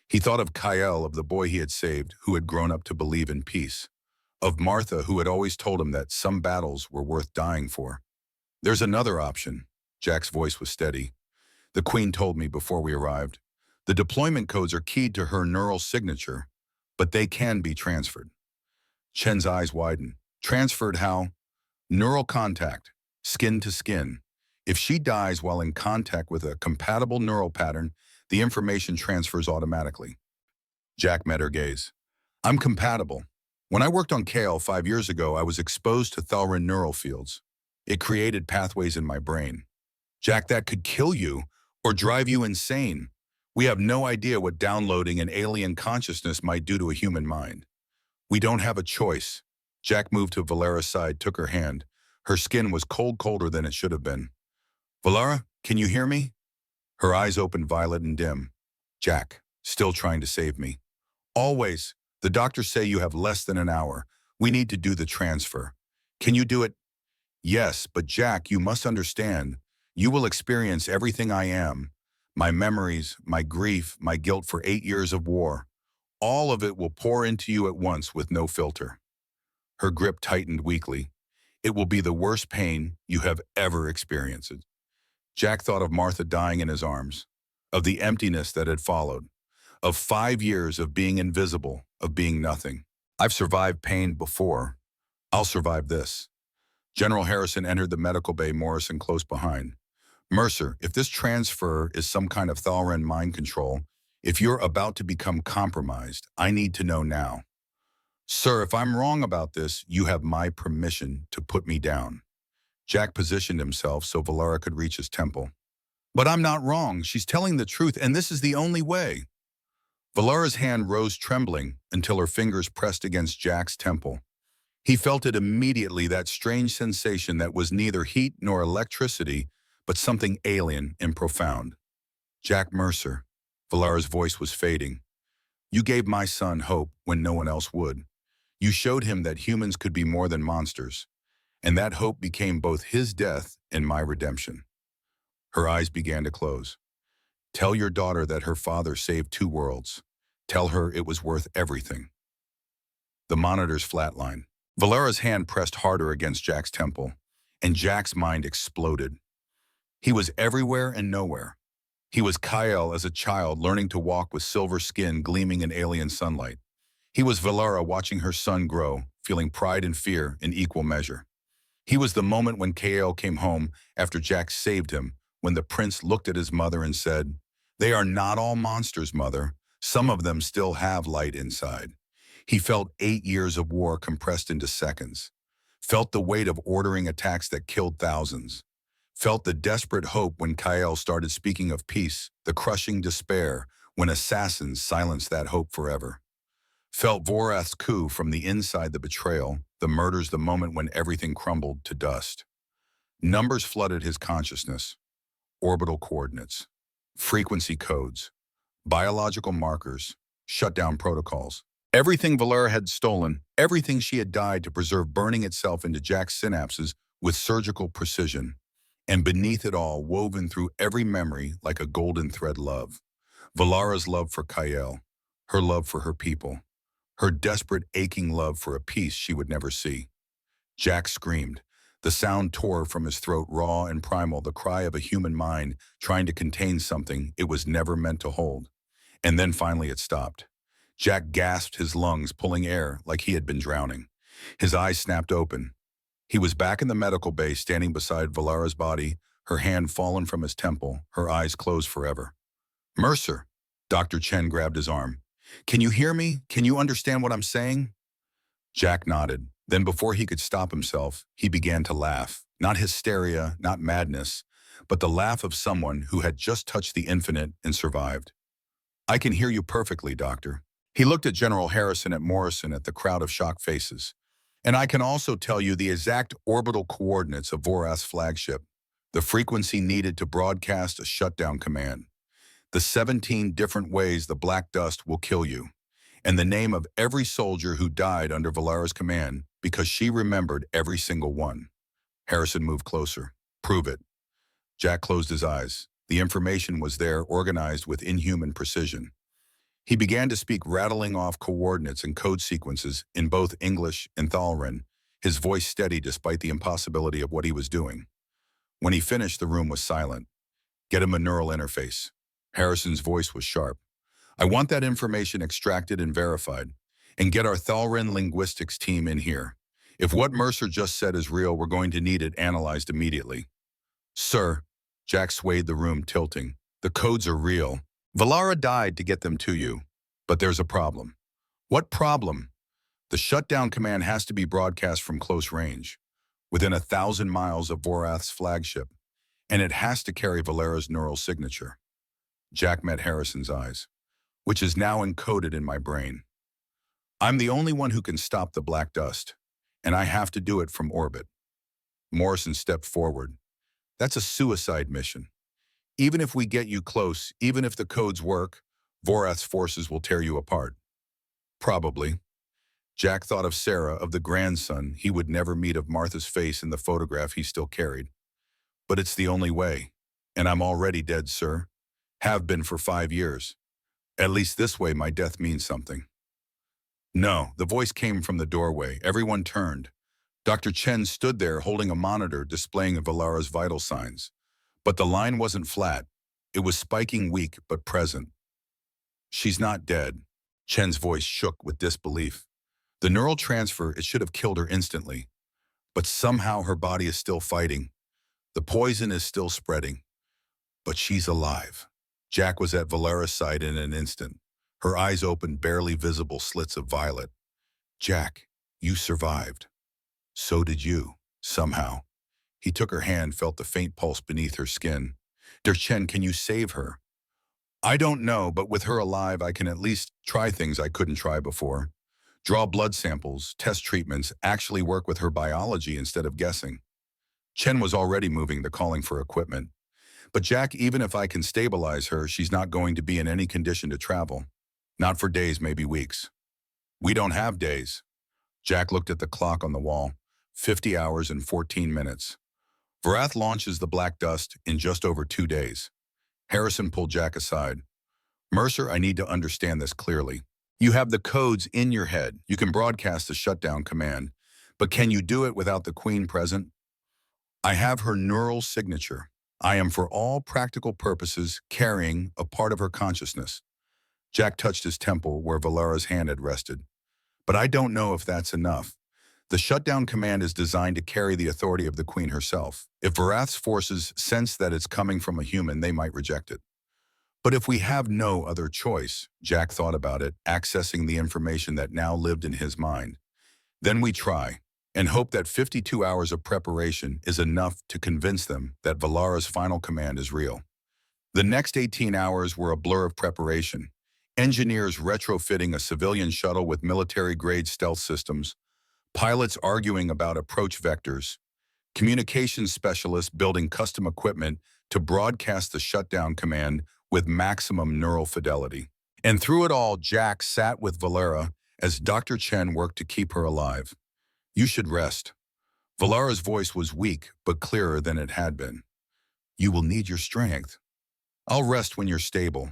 He thought of Kyle, of the boy he had saved, who had grown up to believe in peace. Of Martha, who had always told him that some battles were worth dying for. "There's another option." Jack's voice was steady. "The Queen told me before we arrived. The deployment codes are keyed to her neural signature, but they can be transferred." Chen's eyes widened. "Transferred how?" "Neural contact. Skin to skin. If she dies while in contact with a compatible neural pattern, the information transfers automatically." Jack met her gaze. "I'm compatible. When I worked on Kale 5 years ago, I was exposed to Thalrin neural fields. It created pathways in my brain." "Jack, that could kill you or drive you insane. We have no idea what downloading an alien consciousness might do to a human mind." "We don't have a choice." Jack moved to Valera's side, took her hand. Her skin was colder than it should have been. "Valera, can you hear me?" Her eyes opened violet and dim. "Jack, still trying to save me?" "Always. The doctors say you have less than an hour. We need to do the transfer. Can you do it?" "Yes, but Jack, you must understand. You will experience everything I am. My memories, my grief, my guilt for 8 years of war. All of it will pour into you at once with no filter." Her grip tightened weakly. "It will be the worst pain you have ever experienced." Jack thought of Martha dying in his arms, of the emptiness that had followed, of 5 years of being invisible, of being nothing. "I've survived pain before. I'll survive this." General Harrison entered the medical bay, Morrison close behind. "Mercer, if this transfer is some kind of Thalrin mind control, if you're about to become compromised, I need to know now." "Sir, if I'm wrong about this, you have my permission to put me down." Jack positioned himself so Valera could reach his temple. "But I'm not wrong. She's telling the truth, and this is the only way." Valera's hand rose trembling until her fingers pressed against Jack's temple. He felt it immediately, that strange sensation that was neither heat nor electricity, but something alien and profound. "Jack Mercer," Valera's voice was fading. "You gave my son hope when no one else would. You showed him that humans could be more than monsters, and that hope became both his death and my redemption." Her eyes began to close. "Tell your daughter that her father saved 2 worlds. Tell her it was worth everything." The monitors flatlined. Valera's hand pressed harder against Jack's temple, and Jack's mind exploded. He was everywhere and nowhere. He was Kyle as a child, learning to walk with silver skin gleaming in alien sunlight. He was Valera watching her son grow, feeling pride and fear in equal measure. He was the moment when Kale came home after Jack saved him, when the prince looked at his mother and said, "They are not all monsters, mother. Some of them still have light inside." He felt 8 years of war compressed into seconds. Felt the weight of ordering attacks that killed thousands. Felt the desperate hope when Kyle started speaking of peace, the crushing despair when assassins silenced that hope forever. Felt Vorath's coup from the inside, the betrayal, the murders, the moment when everything crumbled to dust. Numbers flooded his consciousness: orbital coordinates, frequency codes, biological markers, shutdown protocols. Everything Valera had stolen, everything she had died to preserve, burning itself into Jack's synapses with surgical precision. And beneath it all, woven through every memory like a golden thread, love. Valara's love for Kyle, her love for her people, her desperate, aching love for a peace she would never see. Jack screamed. The sound tore from his throat, raw and primal, the cry of a human mind trying to contain something it was never meant to hold. And then finally it stopped. Jack gasped, his lungs pulling air like he had been drowning. His eyes snapped open. He was back in the medical bay, standing beside Valara's body, her hand fallen from his temple, her eyes closed forever. Mercer, Dr. Chen grabbed his arm. Can you hear me? Can you understand what I'm saying? Jack nodded. Then before he could stop himself, he began to laugh. Not hysteria, not madness, but the laugh of someone who had just touched the infinite and survived. I can hear you perfectly, Doctor. He looked at General Harrison, at Morrison, at the crowd of shocked faces. And I can also tell you the exact orbital coordinates of Vorath's flagship, the frequency needed to broadcast a shutdown command, the 17 different ways the black dust will kill you, and the name of every soldier who died under Valara's command because she remembered every single one. Harrison moved closer. Prove it. Jack closed his eyes. The information was there, organized with inhuman precision. He began to speak, rattling off coordinates and code sequences in both English and Thalrin, his voice steady despite the impossibility of what he was doing. When he finished, the room was silent. Get him a neural interface. Harrison's voice was sharp. I want that information extracted and verified. And get our Thalrin linguistics team in here. If what Mercer just said is real, we're going to need it analyzed immediately. Sir, Jack swayed the room, tilting. The codes are real. Valara died to get them to you. But there's a problem. What problem? The shutdown command has to be broadcast from close range, within 1,000 miles of Vorath's flagship, and it has to carry Valera's neural signature. Jack met Harrison's eyes, which is now encoded in my brain. I'm the only one who can stop the black dust, and I have to do it from orbit. Morrison stepped forward. That's a suicide mission. Even if we get you close, even if the codes work, Vorath's forces will tear you apart. Probably. Jack thought of Sarah, of the grandson he would never meet, of Martha's face in the photograph he still carried. But it's the only way. And I'm already dead, sir. Have been for 5 years. At least this way my death means something. No, the voice came from the doorway. Everyone turned. Dr. Chen stood there holding a monitor displaying Valara's vital signs. But the line wasn't flat. It was spiking, weak but present. She's not dead. Chen's voice shook with disbelief. The neural transfer, it should have killed her instantly. But somehow her body is still fighting. The poison is still spreading. But she's alive. Jack was at Valera's side in an instant. Her eyes opened, barely visible slits of violet. Jack, you survived. So did you, somehow. He took her hand, felt the faint pulse beneath her skin. Dr. Chen, can you save her? I don't know, but with her alive, I can at least try things I couldn't try before. Draw blood samples, test treatments, actually work with her biology instead of guessing. Chen was already moving, the calling for equipment. But Jack, even if I can stabilize her, she's not going to be in any condition to travel. Not for days, maybe weeks. We don't have days. Jack looked at the clock on the wall. 50 hours and 14 minutes. Vorath launches the black dust in just over 2 days. Harrison pulled Jack aside. Mercer, I need to understand this clearly. You have the codes in your head. You can broadcast the shutdown command. But can you do it without the Queen present? I have her neural signature. I am, for all practical purposes, carrying a part of her consciousness. Jack touched his temple where Valera's hand had rested. But I don't know if that's enough. The shutdown command is designed to carry the authority of the Queen herself. If Vorath's forces sense that it's coming from a human, they might reject it. But if we have no other choice, Jack thought about it, accessing the information that now lived in his mind. Then we try, and hope that 52 hours of preparation is enough to convince them that Valara's final command is real. The next 18 hours were a blur of preparation. Engineers retrofitting a civilian shuttle with military-grade stealth systems, pilots arguing about approach vectors, communications specialists building custom equipment to broadcast the shutdown command with maximum neural fidelity. And through it all, Jack sat with Valera as Dr. Chen worked to keep her alive. You should rest. Valera's voice was weak, but clearer than it had been. You will need your strength. I'll rest when you're stable.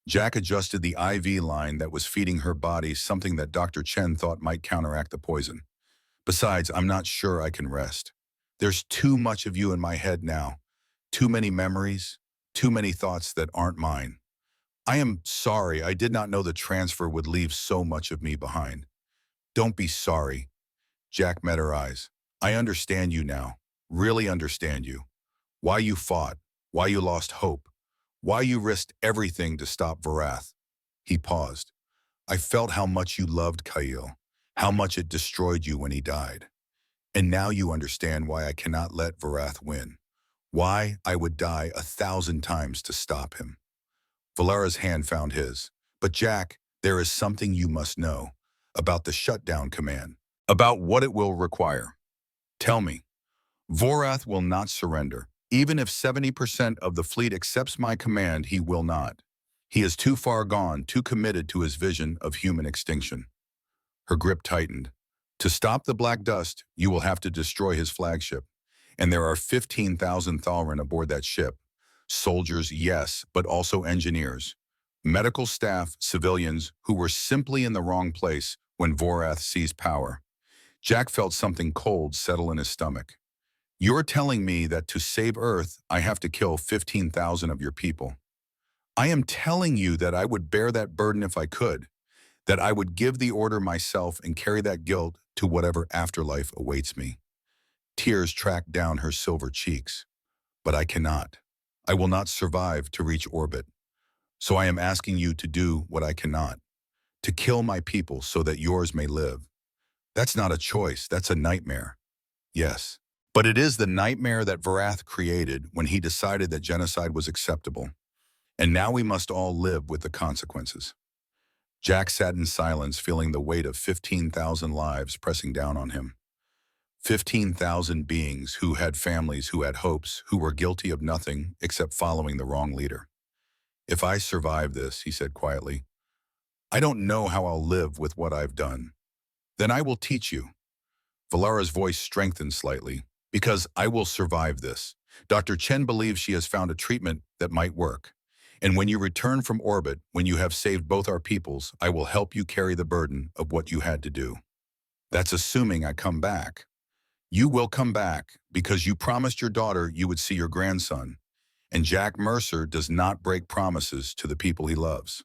Jack adjusted the IV line that was feeding her body something that Dr. Chen thought might counteract the poison. Besides, I'm not sure I can rest. There's too much of you in my head now. Too many memories, too many thoughts that aren't mine. I am sorry, I did not know the transfer would leave so much of me behind. Don't be sorry. Jack met her eyes. I understand you now. Really understand you. Why you fought. Why you lost hope. Why you risked everything to stop Varath. He paused. I felt how much you loved Kyle. How much it destroyed you when he died. And now you understand why I cannot let Varath win. Why I would die 1,000 times to stop him. Valera's hand found his. But Jack, there is something you must know about the shutdown command, about what it will require. Tell me. Vorath will not surrender. Even if 70% of the fleet accepts my command, he will not. He is too far gone, too committed to his vision of human extinction. Her grip tightened. To stop the black dust, you will have to destroy his flagship. And there are 15,000 Thalren aboard that ship. Soldiers, yes, but also engineers. Medical staff, civilians, who were simply in the wrong place when Vorath seized power. Jack felt something cold settle in his stomach. You're telling me that to save Earth, I have to kill 15,000 of your people. I am telling you that I would bear that burden if I could, that I would give the order myself and carry that guilt to whatever afterlife awaits me. Tears tracked down her silver cheeks. But I cannot. I will not survive to reach orbit. So I am asking you to do what I cannot, to kill my people so that yours may live. That's not a choice, that's a nightmare. Yes. But it is the nightmare that Varath created when he decided that genocide was acceptable. And now we must all live with the consequences. Jack sat in silence, feeling the weight of 15,000 lives pressing down on him. 15,000 beings who had families, who had hopes, who were guilty of nothing except following the wrong leader. If I survive this, he said quietly, I don't know how I'll live with what I've done. Then I will teach you. Valera's voice strengthened slightly. Because I will survive this. Dr. Chen believes she has found a treatment that might work. And when you return from orbit, when you have saved both our peoples, I will help you carry the burden of what you had to do. That's assuming I come back. You will come back because you promised your daughter you would see your grandson. And Jack Mercer does not break promises to the people he loves.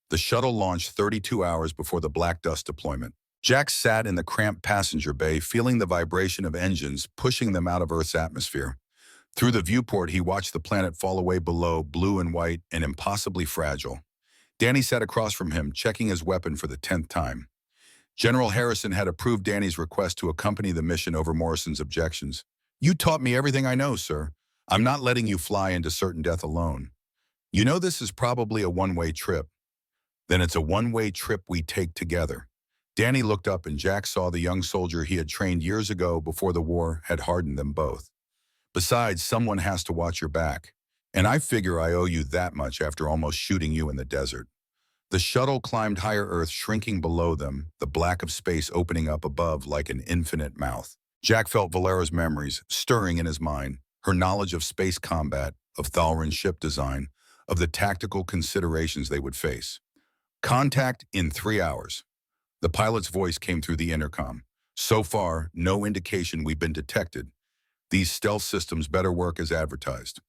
The shuttle launched 32 hours before the black dust deployment. Jack sat in the cramped passenger bay, feeling the vibration of engines pushing them out of Earth's atmosphere. Through the viewport, he watched the planet fall away below, blue and white and impossibly fragile. Danny sat across from him, checking his weapon for the 10th time. General Harrison had approved Danny's request to accompany the mission over Morrison's objections. You taught me everything I know, sir. I'm not letting you fly into certain death alone. You know this is probably a one-way trip. Then it's a one-way trip we take together. Danny looked up and Jack saw the young soldier he had trained years ago before the war had hardened them both. Besides, someone has to watch your back. And I figure I owe you that much after almost shooting you in the desert. The shuttle climbed higher Earth, shrinking below them, the black of space opening up above like an infinite mouth. Jack felt Valera's memories stirring in his mind, her knowledge of space combat, of Thalren's ship design, of the tactical considerations they would face. Contact in 3 hours. The pilot's voice came through the intercom. So far, no indication we've been detected. These stealth systems better work as advertised.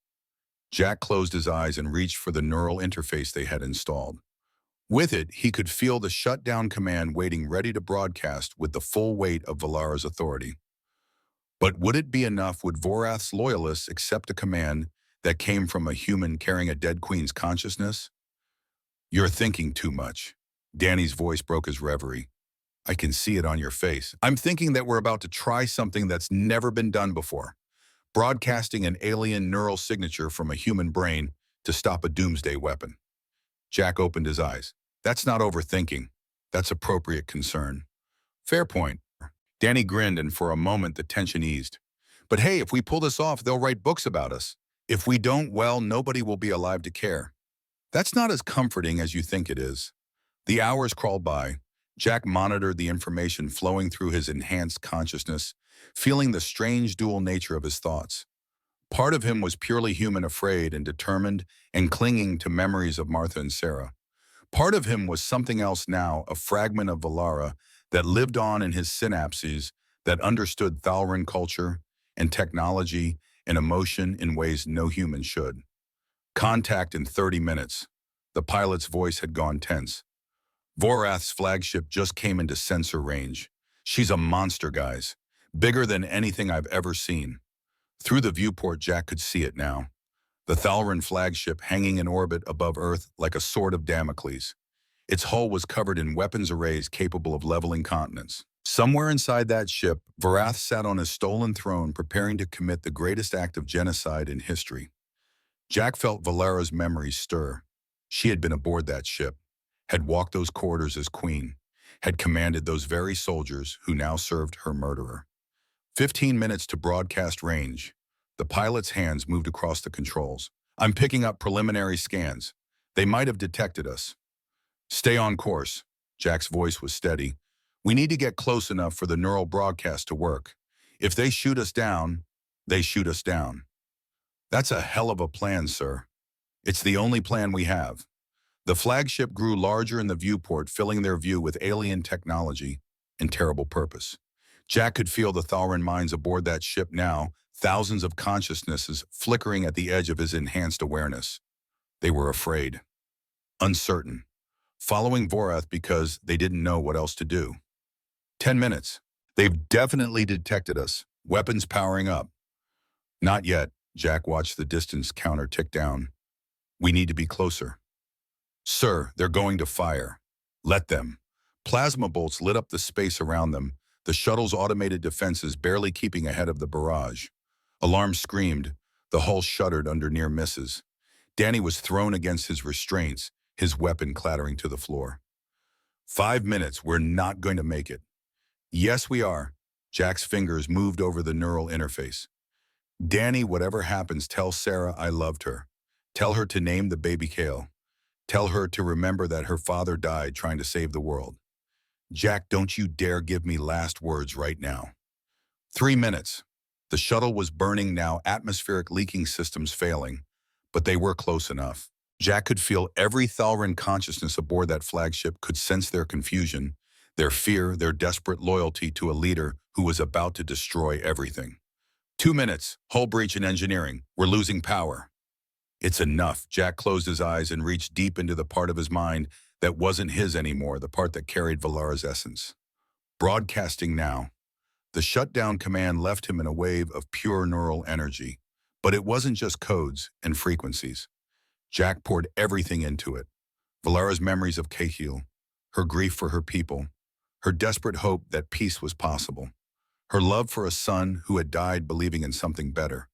Jack closed his eyes and reached for the neural interface they had installed. With it, he could feel the shutdown command waiting ready to broadcast with the full weight of Valera's authority. But would it be enough? Would Vorath's loyalists accept a command that came from a human carrying a dead queen's consciousness? You're thinking too much. Danny's voice broke his reverie. I can see it on your face. I'm thinking that we're about to try something that's never been done before. Broadcasting an alien neural signature from a human brain to stop a doomsday weapon. Jack opened his eyes. That's not overthinking. That's appropriate concern. Fair point. Danny grinned and for a moment the tension eased. But hey, if we pull this off, they'll write books about us. If we don't, well, nobody will be alive to care. That's not as comforting as you think it is. The hours crawled by. Jack monitored the information flowing through his enhanced consciousness, feeling the strange dual nature of his thoughts. Part of him was purely human, afraid and determined and clinging to memories of Martha and Sarah. Part of him was something else now, a fragment of Valara that lived on in his synapses, that understood Thalran culture and technology and emotion in ways no human should. Contact in 30 minutes. The pilot's voice had gone tense. Vorath's flagship just came into sensor range. She's a monster, guys. Bigger than anything I've ever seen. Through the viewport, Jack could see it now. The Thalran flagship hanging in orbit above Earth like a sword of Damocles. Its hull was covered in weapons arrays capable of leveling continents. Somewhere inside that ship, Vorath sat on his stolen throne preparing to commit the greatest act of genocide in history. Jack felt Valera's memories stir. She had been aboard that ship, had walked those corridors as queen, had commanded those very soldiers who now served her murderer. 15 minutes to broadcast range. The pilot's hands moved across the controls. I'm picking up preliminary scans. They might have detected us. Stay on course. Jack's voice was steady. We need to get close enough for the neural broadcast to work. If they shoot us down, they shoot us down. That's a hell of a plan, sir. It's the only plan we have. The flagship grew larger in the viewport, filling their view with alien technology and terrible purpose. Jack could feel the Thalran minds aboard that ship now, thousands of consciousnesses flickering at the edge of his enhanced awareness. They were afraid, uncertain, following Vorath because they didn't know what else to do. 10 minutes. They've definitely detected us. Weapons powering up. Not yet. Jack watched the distance counter tick down. We need to be closer. Sir, they're going to fire. Let them. Plasma bolts lit up the space around them, the shuttle's automated defenses barely keeping ahead of the barrage. Alarms screamed. The hull shuddered under near misses. Danny was thrown against his restraints, his weapon clattering to the floor. 5 minutes. We're not going to make it. Yes, we are. Jack's fingers moved over the neural interface. Danny, whatever happens, tell Sarah I loved her. Tell her to name the baby Kale. Tell her to remember that her father died trying to save the world. Jack, don't you dare give me last words right now. 3 minutes. The shuttle was burning now, atmospheric leaking systems failing, but they were close enough. Jack could feel every Thalran consciousness aboard that flagship, could sense their confusion, their fear, their desperate loyalty to a leader who was about to destroy everything. 2 minutes. Hull breach in engineering. We're losing power. It's enough. Jack closed his eyes and reached deep into the part of his mind that wasn't his anymore, the part that carried Valara's essence. Broadcasting now. The shutdown command left him in a wave of pure neural energy. But it wasn't just codes and frequencies. Jack poured everything into it. Valara's memories of Cahill, her grief for her people, her desperate hope that peace was possible, her love for a son who had died believing in something better.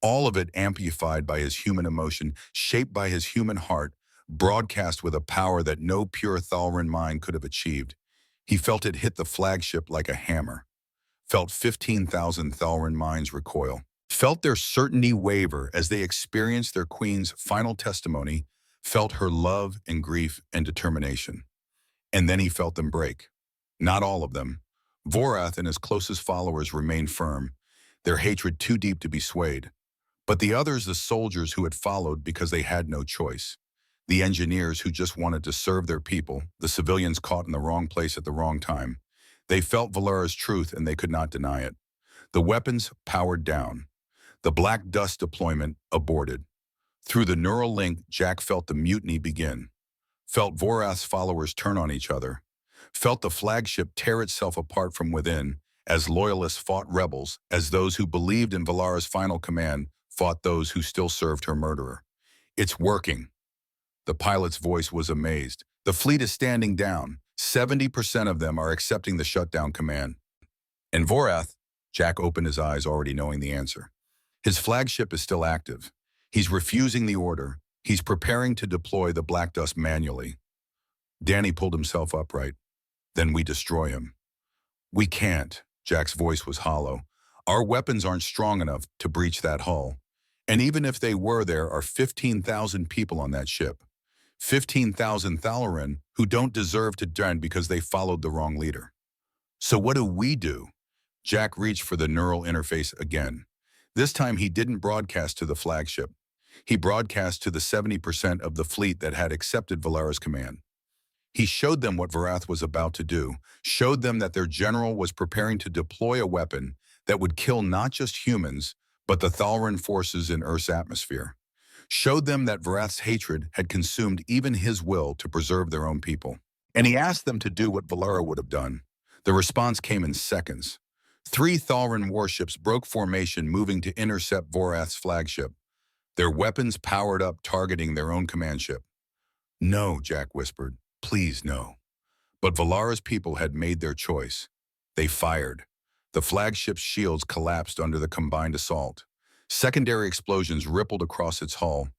All of it amplified by his human emotion, shaped by his human heart, broadcast with a power that no pure Thalran mind could have achieved. He felt it hit the flagship like a hammer, felt 15,000 Thalran minds recoil, felt their certainty waver as they experienced their queen's final testimony, felt her love and grief and determination. And then he felt them break. Not all of them. Vorath and his closest followers remained firm, their hatred too deep to be swayed. But the others, the soldiers who had followed because they had no choice, the engineers who just wanted to serve their people, the civilians caught in the wrong place at the wrong time, they felt Valara's truth and they could not deny it. The weapons powered down. The black dust deployment aborted. Through the neural link, Jack felt the mutiny begin, felt Vorath's followers turn on each other, felt the flagship tear itself apart from within as loyalists fought rebels, as those who believed in Valara's final command fought those who still served her murderer. It's working. The pilot's voice was amazed. The fleet is standing down. 70% of them are accepting the shutdown command. And Vorath, Jack opened his eyes already knowing the answer. His flagship is still active. He's refusing the order. He's preparing to deploy the black dust manually. Danny pulled himself upright. Then we destroy him. We can't. Jack's voice was hollow. Our weapons aren't strong enough to breach that hull. And even if they were, there are 15,000 people on that ship. 15,000 Thalarin who don't deserve to die because they followed the wrong leader. So what do we do? Jack reached for the neural interface again. This time he didn't broadcast to the flagship. He broadcast to the 70% of the fleet that had accepted Valera's command. He showed them what Varath was about to do, showed them that their general was preparing to deploy a weapon that would kill not just humans, but the Thalaran forces in Earth's atmosphere. Showed them that Varath's hatred had consumed even his will to preserve their own people. And he asked them to do what Valera would have done. The response came in seconds. 3 Thalaran warships broke formation, moving to intercept Vorath's flagship, their weapons powered up, targeting their own command ship. "No," Jack whispered. "Please, no." But Valara's people had made their choice. They fired. The flagship's shields collapsed under the combined assault. Secondary explosions rippled across its hull,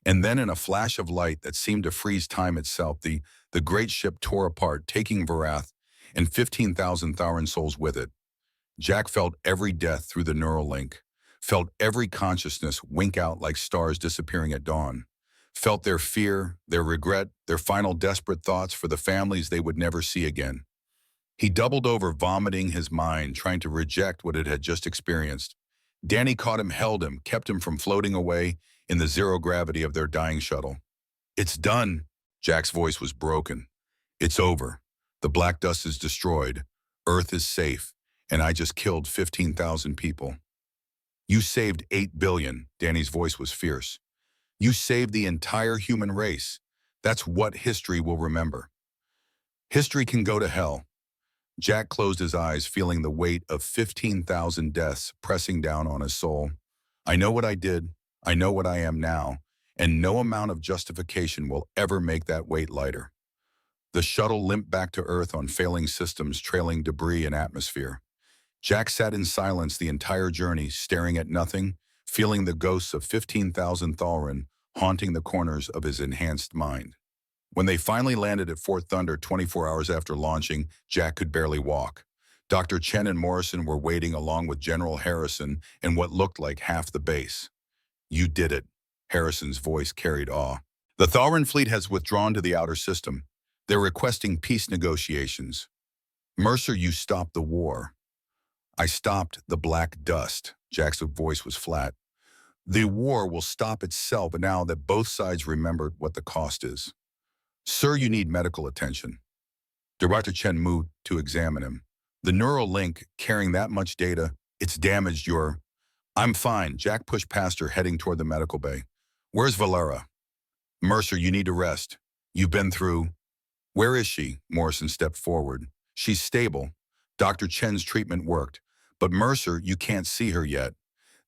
and then in a flash of light that seemed to freeze time itself, the great ship tore apart, taking Varath and 15,000 Thalaran souls with it. Jack felt every death through the neural link, felt every consciousness wink out like stars disappearing at dawn, felt their fear, their regret, their final desperate thoughts for the families they would never see again. He doubled over, vomiting his mind, trying to reject what it had just experienced. Danny caught him, held him, kept him from floating away in the zero gravity of their dying shuttle. "It's done." Jack's voice was broken. "It's over. The black dust is destroyed. Earth is safe. And I just killed 15,000 people." "You saved 8 billion. Danny's voice was fierce. "You saved the entire human race. That's what history will remember." "History can go to hell." Jack closed his eyes, feeling the weight of 15,000 deaths pressing down on his soul. "I know what I did. I know what I am now. And no amount of justification will ever make that weight lighter." The shuttle limped back to Earth on failing systems, trailing debris and atmosphere. Jack sat in silence the entire journey, staring at nothing, feeling the ghosts of 15,000 Thalaran haunting the corners of his enhanced mind. When they finally landed at Fort Thunder 24 hours after launching, Jack could barely walk. Dr. Chen and Morrison were waiting along with General Harrison and what looked like half the base. "You did it." Harrison's voice carried awe. "The Thalaran fleet has withdrawn to the outer system. They're requesting peace negotiations." "Mercer, you stopped the war." "I stopped the black dust." Jack's voice was flat. "The war will stop itself now that both sides remember what the cost is." "Sir, you need medical attention." Dr. Chen moved to examine him. "The neural link, carrying that much data, it's damaged your—" "I'm fine." Jack pushed past her, heading toward the medical bay. "Where's Valera?" "Mercer, you need to rest. You've been through—" "Where is she?" Morrison stepped forward. "She's stable. Dr. Chen's treatment worked. But Mercer, you can't see her yet.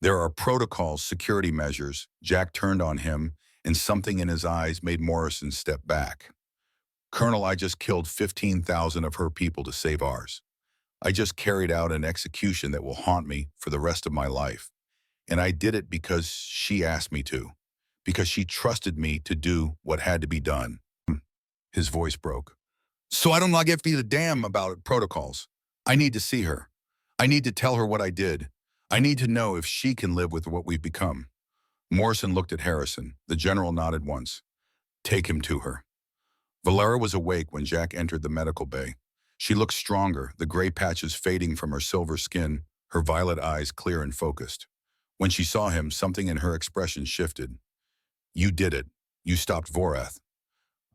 There are protocols, security measures." Jack turned on him, and something in his eyes made Morrison step back. "Colonel, I just killed 15,000 of her people to save ours. I just carried out an execution that will haunt me for the rest of my life. And I did it because she asked me to. Because she trusted me to do what had to be done." His voice broke. "So I don't give a damn about protocols. I need to see her. I need to tell her what I did. I need to know if she can live with what we've become." Morrison looked at Harrison. The general nodded once. "Take him to her." Valera was awake when Jack entered the medical bay. She looked stronger, the gray patches fading from her silver skin, her violet eyes clear and focused. When she saw him, something in her expression shifted. "You did it. You stopped Vorath."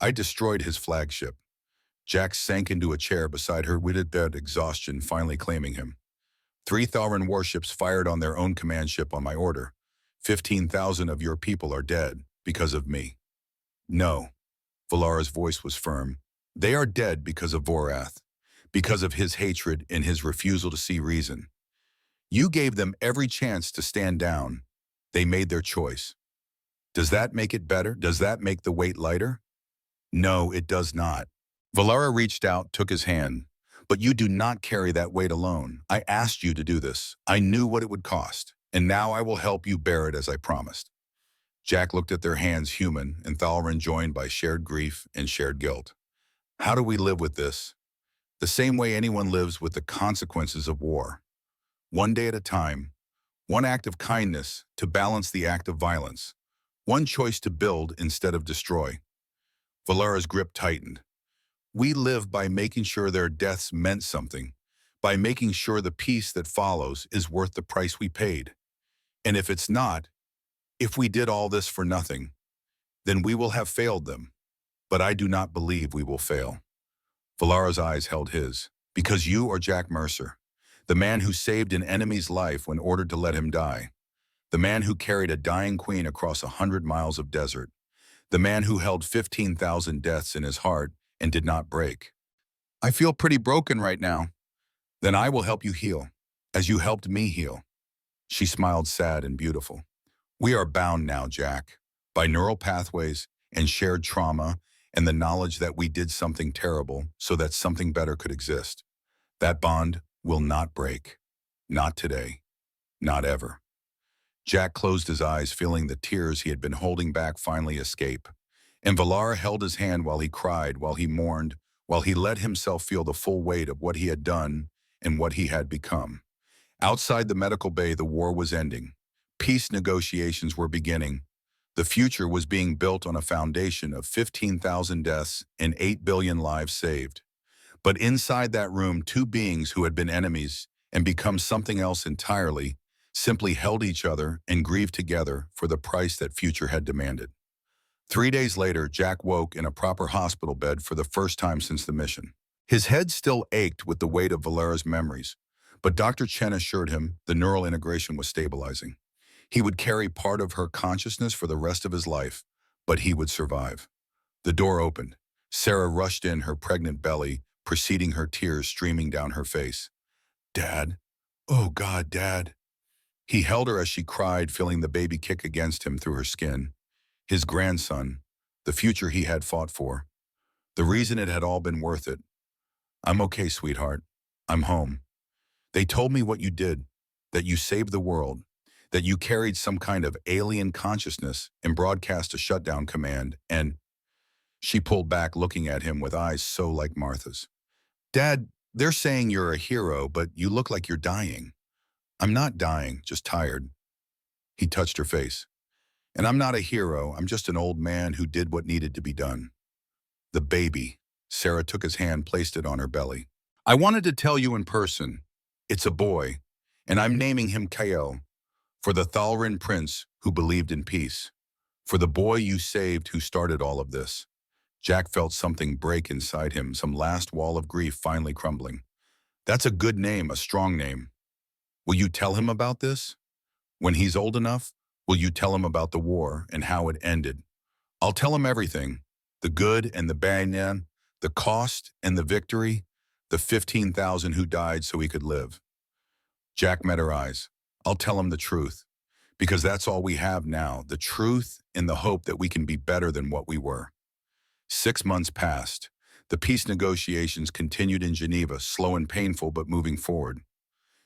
"I destroyed his flagship." Jack sank into a chair beside her, with bed exhaustion finally claiming him. 3 Thalaran warships fired on their own command ship on my order. 15,000 of your people are dead because of me." "No." Valara's voice was firm. "They are dead because of Vorath, because of his hatred and his refusal to see reason. You gave them every chance to stand down. They made their choice. Does that make it better? Does that make the weight lighter?" "No, it does not." Valera reached out, took his hand. "But you do not carry that weight alone. I asked you to do this. I knew what it would cost. And now I will help you bear it as I promised." Jack looked at their hands, human and Thalaran, joined by shared grief and shared guilt. "How do we live with this?" "The same way anyone lives with the consequences of war." one day at a time, one act of kindness to balance the act of violence, one choice to build instead of destroy. Valera's grip tightened. We live by making sure their deaths meant something, by making sure the peace that follows is worth the price we paid. And if it's not, if we did all this for nothing, then we will have failed them. But I do not believe we will fail. Valera's eyes held his. Because you are Jack Mercer, the man who saved an enemy's life when ordered to let him die, the man who carried a dying queen across 100 miles of desert, the man who held 15,000 deaths in his heart and did not break. I feel pretty broken right now. Then I will help you heal, as you helped me heal. She smiled sad and beautiful. We are bound now, Jack, by neural pathways and shared trauma and the knowledge that we did something terrible so that something better could exist. That bond will not break. Not today. Not ever. Jack closed his eyes, feeling the tears he had been holding back finally escape. And Valara held his hand while he cried, while he mourned, while he let himself feel the full weight of what he had done and what he had become. Outside the medical bay, the war was ending. Peace negotiations were beginning. The future was being built on a foundation of 15,000 deaths and 8 billion lives saved. But inside that room, two beings who had been enemies and become something else entirely simply held each other and grieved together for the price that future had demanded. 3 days later, Jack woke in a proper hospital bed for the first time since the mission. His head still ached with the weight of Valera's memories, but Dr. Chen assured him the neural integration was stabilizing. He would carry part of her consciousness for the rest of his life, but he would survive. The door opened. Sarah rushed in, her pregnant belly preceding her, tears streaming down her face. Dad. Oh God, Dad. He held her as she cried, feeling the baby kick against him through her skin. His grandson, the future he had fought for. The reason it had all been worth it. I'm okay, sweetheart. I'm home. They told me what you did, that you saved the world, that you carried some kind of alien consciousness and broadcast a shutdown command, and she pulled back, looking at him with eyes so like Martha's. Dad, they're saying you're a hero, but you look like you're dying. I'm not dying, just tired. He touched her face. And I'm not a hero, I'm just an old man who did what needed to be done. The baby. Sarah took his hand, placed it on her belly. I wanted to tell you in person. It's a boy, and I'm naming him Kael, for the Thalrin prince who believed in peace, for the boy you saved who started all of this. Jack felt something break inside him, some last wall of grief finally crumbling. That's a good name, a strong name. Will you tell him about this? When he's old enough, will you tell him about the war and how it ended? I'll tell him everything, the good and the bad, the cost and the victory, the 15,000 who died so he could live. Jack met her eyes. I'll tell him the truth, because that's all we have now, the truth and the hope that we can be better than what we were. 6 months passed. The peace negotiations continued in Geneva, slow and painful but moving forward.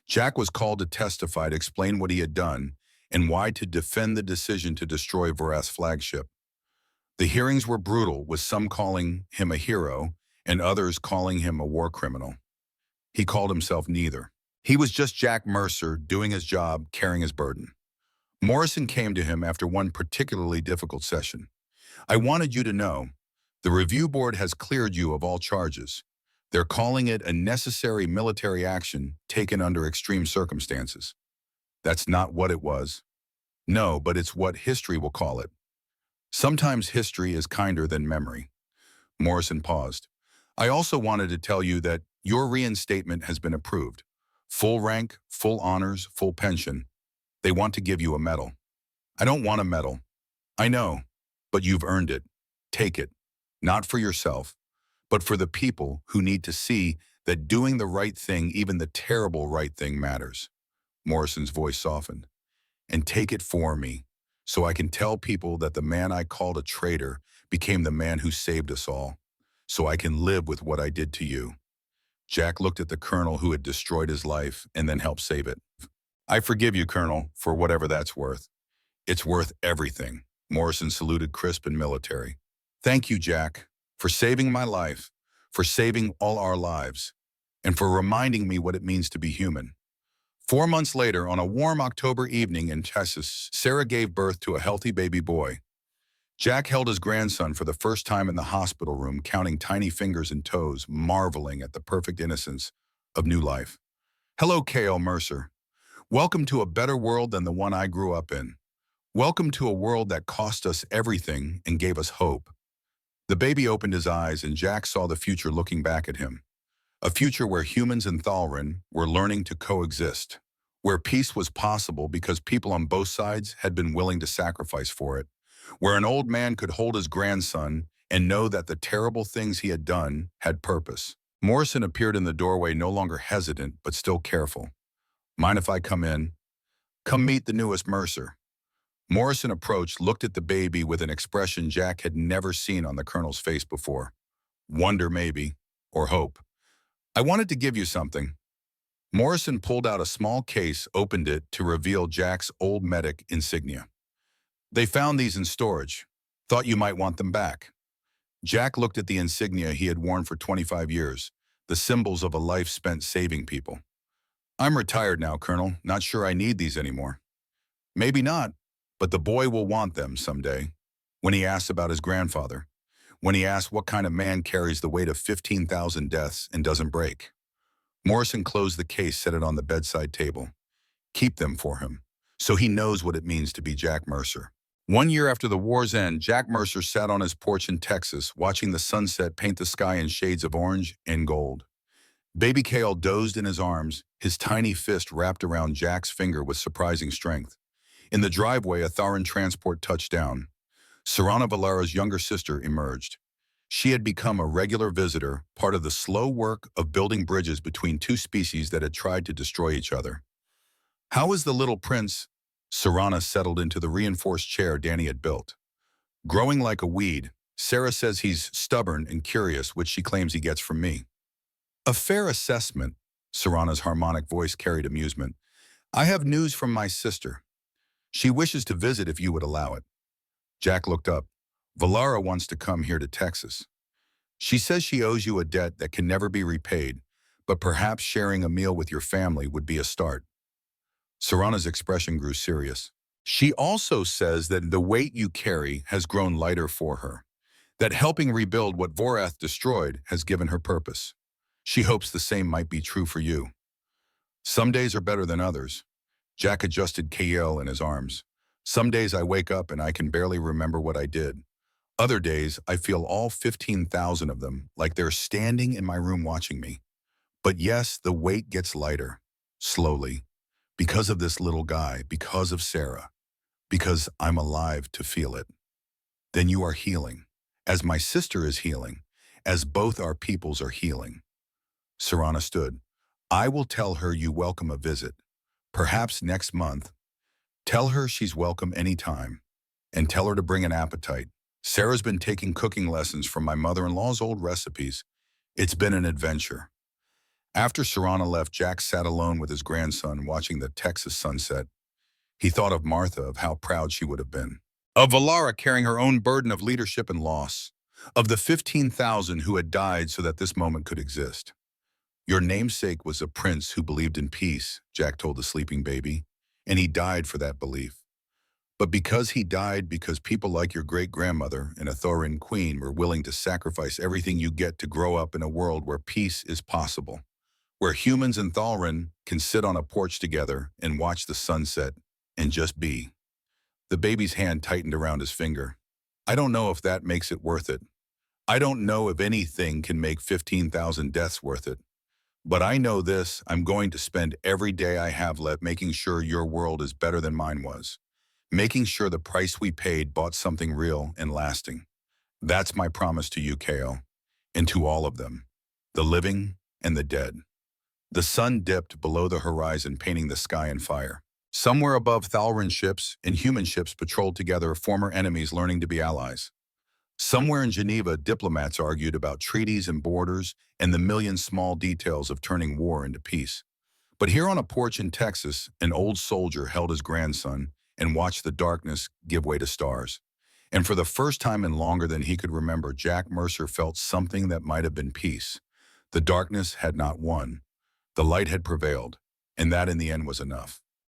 Jack was called to testify, to explain what he had done and why, to defend the decision to destroy Vareth's flagship. The hearings were brutal, with some calling him a hero and others calling him a war criminal. He called himself neither. He was just Jack Mercer, doing his job, carrying his burden. Morrison came to him after one particularly difficult session. I wanted you to know, the review board has cleared you of all charges. They're calling it a necessary military action taken under extreme circumstances. That's not what it was. No, but it's what history will call it. Sometimes history is kinder than memory. Morrison paused. I also wanted to tell you that your reinstatement has been approved. Full rank, full honors, full pension. They want to give you a medal. I don't want a medal. I know, but you've earned it. Take it. Not for yourself, but for the people who need to see that doing the right thing, even the terrible right thing, matters. Morrison's voice softened. And take it for me, so I can tell people that the man I called a traitor became the man who saved us all, so I can live with what I did to you. Jack looked at the colonel who had destroyed his life and then helped save it. I forgive you, Colonel, for whatever that's worth. It's worth everything. Morrison saluted, crisp and military. Thank you, Jack, for saving my life, for saving all our lives, and for reminding me what it means to be human. 4 months later, on a warm October evening in Texas, Sarah gave birth to a healthy baby boy. Jack held his grandson for the first time in the hospital room, counting tiny fingers and toes, marveling at the perfect innocence of new life. Hello, K.L. Mercer. Welcome to a better world than the one I grew up in. Welcome to a world that cost us everything and gave us hope. The baby opened his eyes and Jack saw the future looking back at him. A future where humans and Thalrin were learning to coexist. Where peace was possible because people on both sides had been willing to sacrifice for it. Where an old man could hold his grandson and know that the terrible things he had done had purpose. Morrison appeared in the doorway, no longer hesitant, but still careful. Mind if I come in? Come meet the newest Mercer. Morrison approached, looked at the baby with an expression Jack had never seen on the colonel's face before. Wonder, maybe, or hope. I wanted to give you something. Morrison pulled out a small case, opened it to reveal Jack's old medic insignia. They found these in storage. Thought you might want them back. Jack looked at the insignia he had worn for 25 years, the symbols of a life spent saving people. I'm retired now, Colonel. Not sure I need these anymore. Maybe not, but the boy will want them someday. When he asked about his grandfather. When he asked what kind of man carries the weight of 15,000 deaths and doesn't break. Morrison closed the case, set it on the bedside table. Keep them for him, so he knows what it means to be Jack Mercer. 1 year after the war's end, Jack Mercer sat on his porch in Texas, watching the sunset paint the sky in shades of orange and gold. Baby Kale dozed in his arms, his tiny fist wrapped around Jack's finger with surprising strength. In the driveway, a Tharan transport touched down. Serana Valara's younger sister emerged. She had become a regular visitor, part of the slow work of building bridges between two species that had tried to destroy each other. How is the little prince? Serana settled into the reinforced chair Danny had built. Growing like a weed, Sarah says he's stubborn and curious, which she claims he gets from me. A fair assessment, Serana's harmonic voice carried amusement. I have news from my sister. She wishes to visit if you would allow it. Jack looked up. Valara wants to come here to Texas. She says she owes you a debt that can never be repaid, but perhaps sharing a meal with your family would be a start. Serana's expression grew serious. She also says that the weight you carry has grown lighter for her, that helping rebuild what Vorath destroyed has given her purpose. She hopes the same might be true for you. Some days are better than others. Jack adjusted KL in his arms. Some days I wake up and I can barely remember what I did. Other days, I feel all 15,000 of them, like they're standing in my room watching me. But yes, the weight gets lighter, slowly, because of this little guy, because of Sarah, because I'm alive to feel it. Then you are healing, as my sister is healing, as both our peoples are healing. Serana stood. I will tell her you welcome a visit, perhaps next month. Tell her she's welcome anytime, and tell her to bring an appetite. Sarah's been taking cooking lessons from my mother-in-law's old recipes. It's been an adventure. After Serana left, Jack sat alone with his grandson watching the Texas sunset. He thought of Martha, of how proud she would have been. Of Valara carrying her own burden of leadership and loss. Of the 15,000 who had died so that this moment could exist. Your namesake was a prince who believed in peace, Jack told the sleeping baby, and he died for that belief. But because he died, because people like your great-grandmother and a Thorin queen were willing to sacrifice everything you get to grow up in a world where peace is possible, where humans and Thalrin can sit on a porch together and watch the sunset and just be. The baby's hand tightened around his finger. I don't know if that makes it worth it. I don't know if anything can make 15,000 deaths worth it. But I know this, I'm going to spend every day I have left making sure your world is better than mine was. Making sure the price we paid bought something real and lasting. That's my promise to you, Kale, and to all of them, the living and the dead. The sun dipped below the horizon, painting the sky in fire. Somewhere above, Thalrin ships and human ships patrolled together, former enemies learning to be allies. Somewhere in Geneva, diplomats argued about treaties and borders and the million small details of turning war into peace. But here on a porch in Texas, an old soldier held his grandson and watched the darkness give way to stars. And for the first time in longer than he could remember, Jack Mercer felt something that might have been peace. The darkness had not won. The light had prevailed. And that in the end was enough.